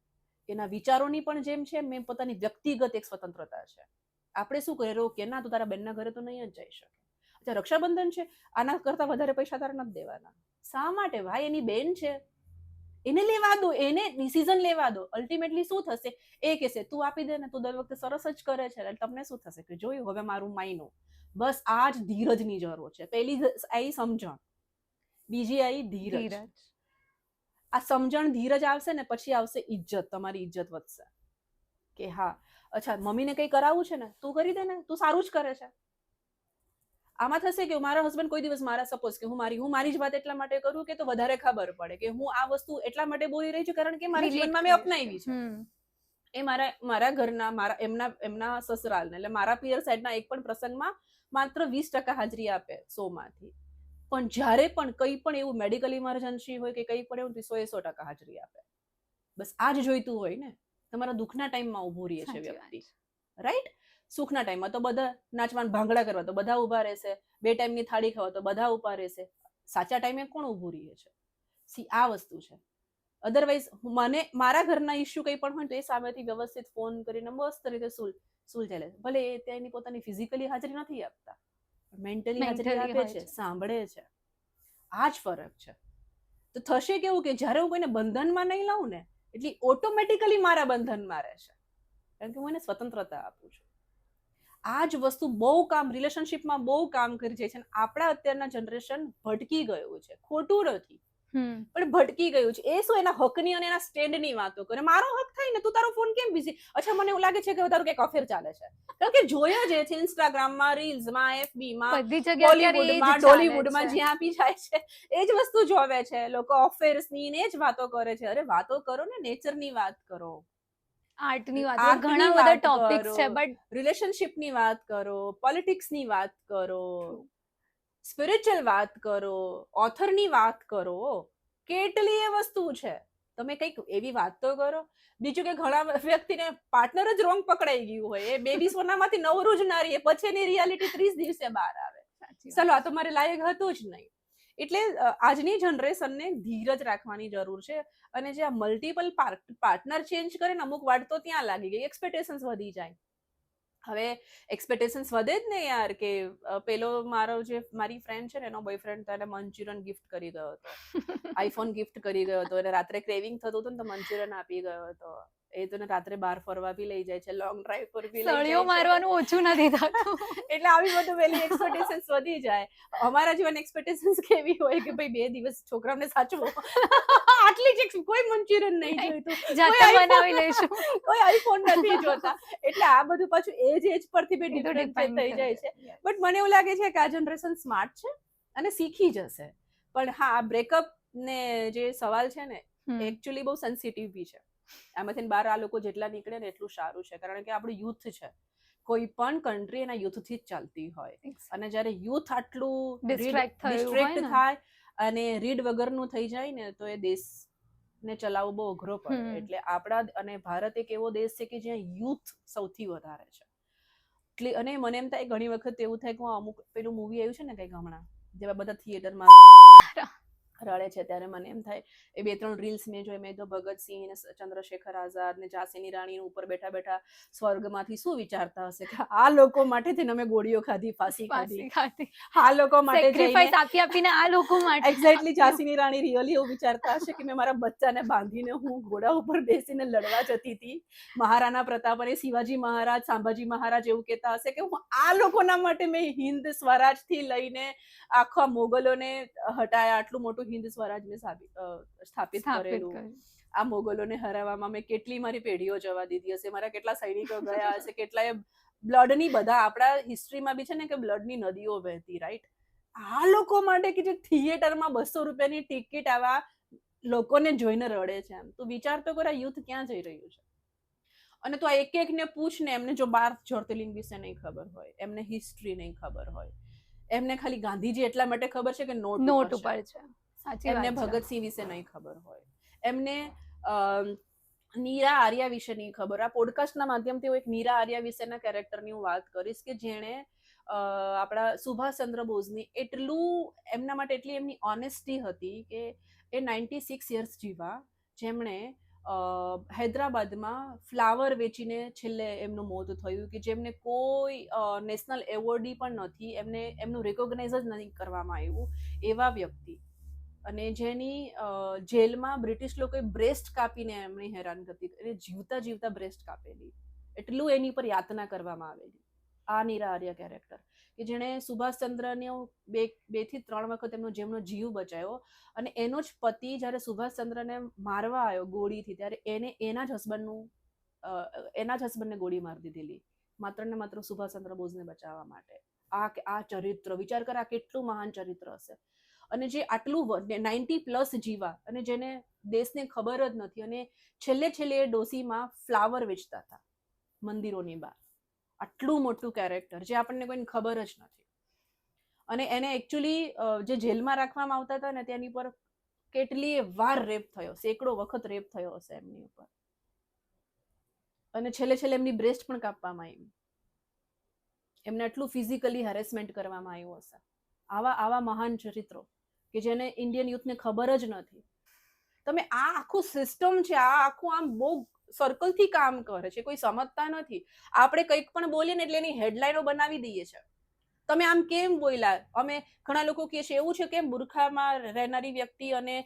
એના વિચારોની પણ જેમ છે, મેં પોતાની વ્યક્તિગત એક સ્વતંત્રતા છે. આપણે શું કરીએ, રોકીએ ના, તો તારા બેનના ઘરે તો નહીં જ જઈ શકે. અચ્છા, રક્ષાબંધન છે, આના કરતા વધારે પૈસા તારે નથી દેવાના. શા માટે ભાઈ? એની બેન છે, એને લેવા દો, એને ડિસિઝન લેવા દો. અલ્ટિમેટલી શું થશે? એ કહેશે તું આપી દે ને, તું દર વખતે સરસ જ કરે છે. એટલે તમને શું થશે કે જોયું, હવે મારું માયનું. બસ આ જ ધીરજની જરૂર છે. પહેલી આવી સમજણ, બીજી આવી ધીરજ. આ સમજણ ધીરજ આવશે ને પછી આવશે ઇજ્જત. તમારી ઇજ્જત વધશે કે હા, અચ્છા, મમ્મીને કંઈ કરાવવું છે ને, તું કરી દે ને, તું સારું જ કરે છે. આમાં થશે કે મારા હસબન્ડ કોઈ દિવસ મારા, સપોઝ કે હું મારી જ વાત એટલા માટે કરું કે તો વધારે ખબર પડે કે હું આ વસ્તુ એટલા માટે બોલી રહી છું કારણ કે મારા જીવનમાં મેં અપનાવી છે. એ મારા ઘરના એમના સસરાલને, એટલે મારા પિયર સાઈડના એક પણ પ્રસંગમાં માત્ર 20% હાજરી આપે 100માંથી. પણ જ્યારે પણ કંઈ પણ એવું મેડિકલ ઇમરજન્સી હોય કે કંઈ પણ એવું 100% હાજરી આપે. બસ આ જ જોઈતું હોય ને. તમારા દુઃખના ટાઈમમાં ઊભું રહે છે વ્યક્તિ, રાઈટ? સુખના ટાઈમમાં તો બધા નાચવાન ભાંગડા કરવા તો બધા ઊભા રહેશે, 2 ટાઈમની થાળી ખાવા તો બધા ઊભા રહેશે. સાચા ટાઈમે કોણ ઊભું રહે છે? સી, આ વસ્તુ છે. અધરવાઇઝ મારા ઘરના ઇશ્યુ કંઈ પણ હોય તો એ સામેથી વ્યવસ્થિત ફોન કરીને મસ્ત રીતે સુલઝાઈ લે. ભલે એ તેની પોતાની ફિઝિકલી હાજરી નથી આપતા, મેન્ટલી હાજરી આપે છે, સાંભળે છે. આ જ ફરક છે. તો થશે કેવું કે જ્યારે હું કોઈને બંધનમાં નહીં લાવું ને, એટલે ઓટોમેટિકલી મારા બંધનમાં રહેશે, કારણ કે હું એને સ્વતંત્રતા આપું છું. આ જ વસ્તુ બહુ રિલેશનશિપમાં બહુ કામ કરી જાય છે. આપણા અત્યારના જનરેશન ભટકી ગયું છે. ખોટું નથી, પણ ભટકી ગયું છે. એ શું, એના હકની અને એના સ્ટેન્ડની વાતો કરે. મારો હક થાય ને, તું તારો ફોન કેમ બિઝી? અચ્છા, મને એવું લાગે છે કે તારું કંઈક અફેર ચાલે છે, કારણ કે જોયો જે છે ઇન્સ્ટાગ્રામમાં, રીલ્સમાં, એફબીમાં, બોલીવુડમાં, ડોલીવુડમાં જ્યાં બી જાય છે એ જ વસ્તુ જોવે છે લોકો. અફેર્સની ને જ વાતો કરે છે. અરે વાતો કરો ને, નેચરની વાત કરો, આર્ટની વાત કરો, ઘણા બધા ટોપિક્સ છે, બટ રિલેશનશિપની વાત કરો, પોલિટિક્સની વાત કરો, સ્પિરિચ્યુઅલ વાત કરો, ઓથરની વાત કરો. કેટલી એ વસ્તુ છે. તમે કંઈક એવી વાત તો કરો. બીજું કે ઘણા વ્યક્તિને પાર્ટનર જ રોંગ પકડાઈ ગયું હોય, એ બેબી સોનામાંથી નવરું જ ના રહીએ, પછી એની રિયાલિટી 30 દિવસે બહાર આવે. ચાલો, આ તો મારે લાયક હતું જ નહીં. એટલે આજની જનરેશનને ધીરજ રાખવાની જરૂર છે. અને જે આ મલ્ટિપલ પાર્ટનર ચેન્જ કરે ને અમુક વાર તો ત્યાં લાગી ગઈ, એક્સપેક્ટેશન્સ વધી જાય. હવે એક્સપેક્ટેશન્સ વધે જ ને યાર, કે પેલો મારી ફ્રેન્ડ છે ને, એનો બોયફ્રેન્ડ તો એને મંચુરિયન ગિફ્ટ કરી ગયો હતો, આઈફોન ગિફ્ટ કરી ગયો હતો, અને રાત્રે ક્રેવિંગ થતું હતું ને તો મંચુરિયન આપી ગયો હતો. એ તો રાત્રે બહાર ફરવા બી લઈ જાય છે, લોંગ ડ્રાઈવ પર બી લઈ સળિયો જાય છે. મારવાનું ઓછું નથી થતું. એટલે આવી બધું વેલી એક્સપેક્ટેશન્સ વધી જાય. અમારા જીવન એક્સપેક્ટેશન્સ કેવી હોય કે ભાઈ 2 દિવસ છોકરાને સાચવો, આટલી જ કોઈ મંચુરિયન નહીં જોઈતું, જાતે બનાવી લઈશું. કોઈ આઈફોન નથી જોતા. એટલે આ બધું પાછું એજ પરથી બી એ તો ડિફરન્ટ depend થઈ જાય છે. કરે. બટ મને એવું લાગે છે કે આ જનરેશન સ્માર્ટ છે અને શીખી જશે. પણ હા, આ બ્રેકઅપ ને જે સવાલ છે ને, એકચ્યુઅલી બહુ સેન્સિટિવ બી છે. આમાંથી બહાર આ લોકો જેટલા નીકળે ને એટલું સારું છે, કારણ કે આપણું યુથ છે. કોઈ પણ કન્ટ્રી એના યુથથી જ ચાલતી હોય, અને જ્યારે યુથ આટલું ડિસ્ટ્રેક્ટ થાય અને રીડ વગરનું થઈ જાય ને, તો એ દેશને ચલાવવું બહુ અઘરો પડે. એટલે આપણા અને ભારત એક એવો દેશ છે કે જ્યાં યુથ સૌથી વધારે છે. અને મને એમ થાય ઘણી વખત એવું થાય કે અમુક પેલું મૂવી આવ્યું છે ને કંઈક હમણાં, જેવા બધા થિયેટરમાં રડે છે, ત્યારે મને એમ થાય, એ 2-3 રીલ્સ મેં જોઈ, મેં તો ભગતસિંહ ને ચંદ્રશેખર આઝાદ ને ઝાંસીની રાણી ઉપર બેઠા બેઠા સ્વર્ગમાંથી શું વિચારતા હશે કે આ લોકો માટે થઈને અમે ગોળીઓ ખાધી, ફાંસી ખાધી, આ લોકો માટે સેક્રિફાઈસ આપી આપીને આ લોકો માટે. એક્ઝેક્ટલી ઝાંસીની રાણી રિયલી એવું વિચારતા હશે કે મેં મારા બચ્ચાને બાંધીને હું ઘોડા ઉપર બેસીને લડવા જતી હતી. મહારાણા પ્રતાપ અને શિવાજી મહારાજ, સંભાજી મહારાજ એવું કહેતા હશે કે હું આ લોકોના માટે મેં હિન્દ સ્વરાજથી લઈને આખા મોગલોને હટાયા, આટલું મોટું હિન્દ સ્વરાજ મેં સ્થાપિત કરેલું. આ મોગલોને હરાવવામાં મેં કેટલી મારી પેઢીઓ જવા દીધી હશે, મારા કેટલા સૈનિકો ગયા હશે, કેટલાય બ્લડની, બધા આપણા હિસ્ટ્રીમાં બી છે ને કે બ્લડની નદીઓ વહેતી, રાઈટ? આ લોકો માટે કે જે થિયેટરમાં 200 રૂપિયાની ટિકિટ આવા લોકોને જોઈને રડે છે, એમ તું વિચાર તો કર, આ યુથ ક્યાં જઈ રહ્યું છે. અને તું એક એકને પૂછ ને, એમને જો 12 જ્યોતિર્લિંગ વિશે નહીં ખબર હોય, એમને હિસ્ટ્રી નહીં ખબર હોય, એમને ખાલી ગાંધીજી એટલા માટે ખબર છે કે નોટ ઉપર છે. એમને ભગતસિંહ વિશે નહીં ખબર હોય, એમને નીરા આર્યા વિશે નહીં ખબર. આ પોડકાસ્ટના માધ્યમથી હું એક નીરા આર્યા વિશેના કેરેક્ટરની હું વાત કરીશ કે જેણે આપણા સુભાષચંદ્ર બોઝની એમના માટે એટલી એમની ઓનેસ્ટી હતી કે એ 96 યર્સ જીવા, જેમણે હૈદરાબાદમાં ફ્લાવર વેચીને છેલ્લે એમનું મોત થયું, કે જેમને કોઈ નેશનલ એવોર્ડી પણ નથી, એમનું રિકોગ્નાઇઝ જ નથી કરવામાં આવ્યું, એવા વ્યક્તિ. અને જેની જેલમાં બ્રિટિશ લોકોએ બ્રેસ્ટ કાપીને એમની હેરાનગતિ કરી, જીવતા જીવતા બ્રેસ્ટ કાપેલી, એટલું એની પર યાતના કરવામાં આવેલી. આ નીરા આર્ય કેરેક્ટર કે જેણે સુભાષચંદ્રનો 2 થી 3 વખત જેમનો જીવ બચાવ્યો, અને એનો જ પતિ જ્યારે સુભાષચંદ્રને મારવા આવ્યો ગોળીથી, ત્યારે એના જ હસબન્ડને ગોળી મારી દીધેલી, માત્ર ને માત્ર સુભાષચંદ્ર બોઝને બચાવવા માટે. આ ચરિત્ર વિચાર કર, આ કેટલું મહાન ચરિત્ર હશે. અને જે આટલું 90+ જીવા, અને જેને દેશને ખબર જ નથી, અને છેલ્લે એ ડોસીમાં ફ્લાવર વેચતા હતા મંદિરોની બહાર. આટલું મોટું કેરેક્ટર જે આપણને કોઈને ખબર જ નથી. અને એને એકચ્યુઅલી જે જેલમાં રાખવામાં આવતા હતા ને, તેની પર કેટલી વાર રેપ થયો, સેંકડો વખત રેપ થયો હશે એમની ઉપર, અને છેલ્લે એમની બ્રેસ્ટ પણ કાપવામાં આવી. એમને આટલું ફિઝિકલી હેરેસમેન્ટ કરવામાં આવ્યું હશે. આવા મહાન ચરિત્રો કે જેને ઇન્ડિયન યુથને ખબર જ નથી. તમે આ આખું સિસ્ટમ છે, આ આખું આમ બહુ સર્કલથી કામ કરે છે, કોઈ સમજતા નથી. આપણે કંઈક પણ બોલીએ ને એટલે એની હેડલાઇનો બનાવી દઈએ છે. તમે આમ કેમ બોલ્યા? અમે ઘણા લોકો કહે છે એવું છે કેમ બુરખામાં રહેનારી વ્યક્તિ અને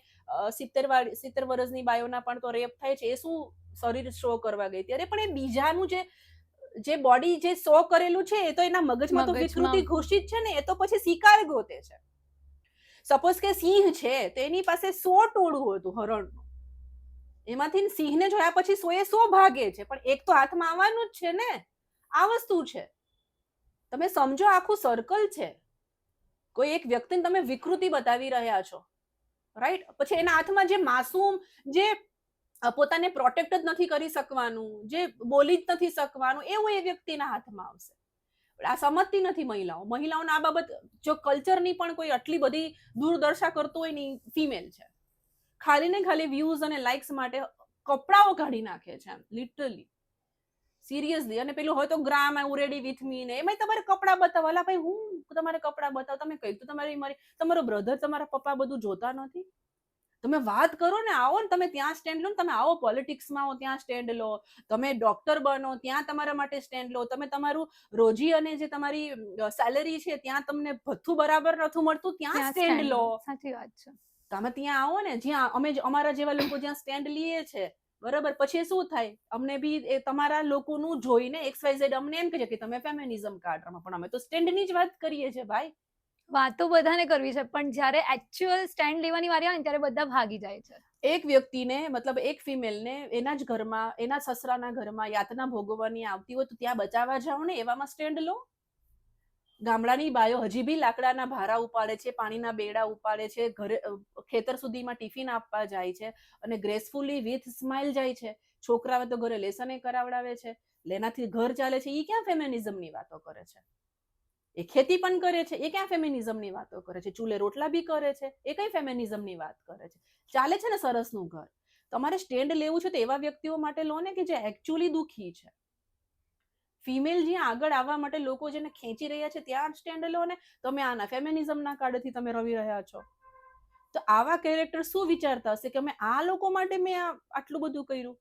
70 વર્ષની બાયોના પણ તો રેપ થાય છે, એ શું શરીર શો કરવા ગઈ? ત્યારે પણ એ બીજાનું જે બોડી જે શો કરેલું છે, એ તો એના મગજમાં તો વિકૃતિ ઘોષિત છે ને, એ તો પછી શિકાર ગોતે છે. સપોઝ કે સિંહ છે, તો એની પાસે 100 ટોળું હતું હરણનું, એમાંથી સિંહને જોયા પછી 100 ભાગે છે, પણ એક તો હાથમાં આવવાનું જ છે ને. આ વસ્તુ છે, તમે સમજો, આખું સર્કલ છે. કોઈ એક વ્યક્તિને તમે વિકૃતિ બતાવી રહ્યા છો, રાઈટ? પછી એના હાથમાં જે માસૂમ, જે પોતાને પ્રોટેક્ટ જ નથી કરી શકવાનું, જે બોલી જ નથી શકવાનું, એવું એ વ્યક્તિના હાથમાં આવશે. આ સમજતી નથી મહિલાઓને આ બાબત. જો કલ્ચરની પણ કોઈ આટલી બધી દૂરદર્શા કરતું હોય ને, ફિમેલ છે, ખાલી ને ખાલી વ્યૂઝ અને લાઇક્સ માટે કપડાઓ કાઢી નાખે છે, લિટરલી, સિરિયસલી. અને પેલું હોય તો ગ્રામ આઈ રેડી વિથ મી ને, એમાં તમારે કપડા બતાવવા, ભાઈ હું તો તમારે કપડાં બતાવો, તમે કંઈક તો તમારો બ્રધર, તમારા પપ્પા બધું જોતા નથી? તમે વાત કરો ને, આવો ને, તમે ત્યાં સ્ટેન્ડ લો ને, તમે આવો પોલિટિક્સમાં આવો ત્યાં સ્ટેન્ડ લો, તમે ડોક્ટર બનો ત્યાં તમારા માટે સ્ટેન્ડ લો, તમે તમારું રોજી અને જે તમારી સેલેરી છે ત્યાં તમને ભથ્થું બરાબર નથી મળતું ત્યાં ત્યાં સ્ટેન્ડ stand લો. લો. સાચી વાત છે. તમે ત્યાં આવો ને, જ્યાં અમારા જેવા લોકો જ્યાં સ્ટેન્ડ લઈએ છે, બરાબર, પછી શું થાય, અમને બી એ તમારા લોકોનું જોઈને XYZ અમને એમ કહે છે કે તમે ફેમિનિઝમ કાઢો, પણ અમે તો સ્ટેન્ડની જ વાત કરીએ છીએ ભાઈ. વાતો બધાને કરવી છે, પણ જ્યારે એકચ્યુઅલ સ્ટેન્ડ લેવાની વારી આવે ને ત્યારે બધા ભાગી જાય છે. એક વ્યક્તિને, મતલબ એક ફિમેલને એના જ ઘરમાં, એના સસરાના ઘરમાં યાતના ભોગવવાની આવતી હોય તો ત્યાં બચાવવા જાઓ ને, એવામાં સ્ટેન્ડ લો. ગામડાની બાયો હજી બી લાકડાના ભારા ઉપાડે છે, પાણીના બેડા ઉપાડે છે, ઘરે ખેતર સુધીમાં ટિફિન આપવા જાય છે, અને ગ્રેસફુલી વિથ સ્માઇલ જાય છે. છોકરાઓ તો ઘરે લેસને કરાવડાવે છે, એનાથી ઘર ચાલે છે. એ ક્યાં ફેમિનિઝમની વાતો કરે છે? એ ખેતી પણ કરે છે, એ ક્યાં ફેમિનિઝમની વાતો કરે છે? ચૂલે રોટલા બી કરે છે, એ કઈ ફેમિનિઝમની વાત કરે છે? ચાલે છે ને સરસનું ઘર. તમારે સ્ટેન્ડ લેવું છે તો એવા વ્યક્તિઓ માટે લો ને કે જે એકચ્યુઅલી દુઃખી છે. ફિમેલ જ્યાં આગળ આવવા માટે લોકો જેને ખેંચી રહ્યા છે ત્યાં સ્ટેન્ડ લો ને. તમે આના ફેમિનિઝમના કાર્ડથી તમે રવી રહ્યા છો. તો આવા કેરેક્ટર શું વિચારતા હશે કે અમે આ લોકો માટે મેં આટલું બધું કર્યું?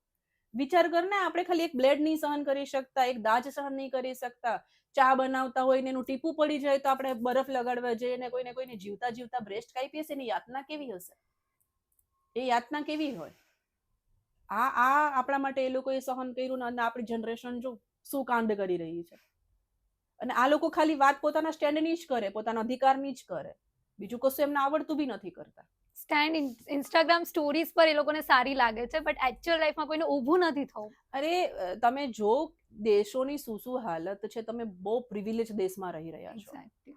વિચાર કર ને, આપણે ખાલી એક બ્લેડ નહીં સહન કરી શકતા, એક દાજ સહન નહીં કરી શકતા, ચા બનાવતા હોય ને એનું ટીપું પડી જાય તો આપણે બરફ લગાડવા જઈએ ને કોઈને જીવતા જીવતા બ્રેસ્ટ કાપીએ છે, એની યાતના કેવી હશે? એ યાતના કેવી હોય? આ આપણા માટે એ લોકોએ સહન કર્યું ને, અને આપણી જનરેશન જો શું કાંડ કરી રહી છે. અને આ લોકો ખાલી વાત પોતાના સ્ટેન્ડની જ કરે, પોતાના અધિકારની જ કરે, બીજું કશું એમને આવડતું બી નથી કરતા. સ્ટેન્ડ ઇન્સ્ટાગ્રામ સ્ટોરીઝ પર એ લોકોને સારી લાગે છે, બટ એકચ્યુઅલ લાઈફમાં કોઈને ઊભું નથી થવું. અરે તમે જો દેશોની શું હાલત છે, તમે બહુ પ્રિવિલેજ દેશમાં રહી રહ્યા છો. Exactly.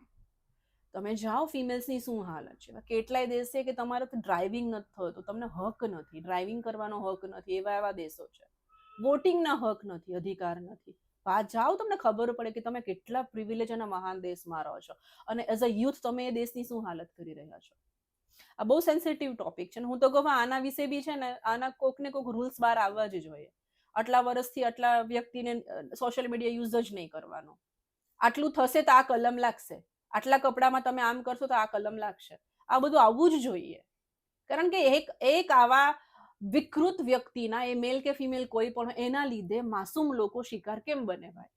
તમે જાઓ, ફિમેલ્સની શું હાલત છે. કેટલાય દેશ છે કે તમારાથી ડ્રાઇવિંગ નથી થતું, તમને હક નથી, ડ્રાઇવિંગ કરવાનો હક નથી, એવા દેશો છે. વોટિંગના હક નથી, અધિકાર નથી. જાઓ, તમને ખબર પડે કે તમે કેટલા પ્રિવિલેજ અને મહાન દેશમાં રહો છો, અને એઝ અ યુથ તમે એ દેશની શું હાલત કરી રહ્યા છો. આ બહુ સેન્સિટિવ ટોપિક છે, ને હું તો કહું આના વિશે બી છે ને, આના કોક ને કોક રૂલ્સ બહાર આવવા જ જોઈએ. આટલા વર્ષથી આટલા વ્યક્તિને સોશિયલ મીડિયા યુઝ જ નહીં કરવાનો. આટલું થશે તો આ કલમ લાગશે, આટલા કપડામાં તમે આમ કરશો તો આ કલમ લાગશે. આ બધું આવવું જ જોઈએ. કારણ કે એક આવા વિકૃત વ્યક્તિના, એ મેલ કે ફિમેલ કોઈ પણ, એના લીધે માસૂમ લોકો શિકાર કેમ બને ભાઈ?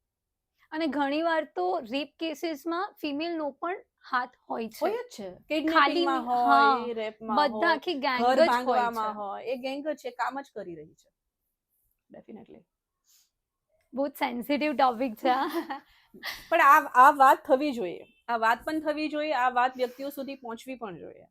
અને ઘણીવાર તો રેપ કેસીસમાં ફિમેલનો પણ હાથ હોય છે. હોય જ છે. કિડનેપિંગમાં હોય, રેપમાં બધા હોય, આખી ગેંગ ઘર જ હોય ભાંગવામાં છે. હોય, એ ગેંગ જ છે, કામ જ કરી રહી છે. ડેફિનેટલી. બહુ જ સેન્સિટિવ ટોપિક છે. પણ આ વાત થવી જોઈએ, આ વાત પણ થવી જોઈએ, આ વાત વ્યક્તિઓ સુધી પહોંચવી પણ જોઈએ.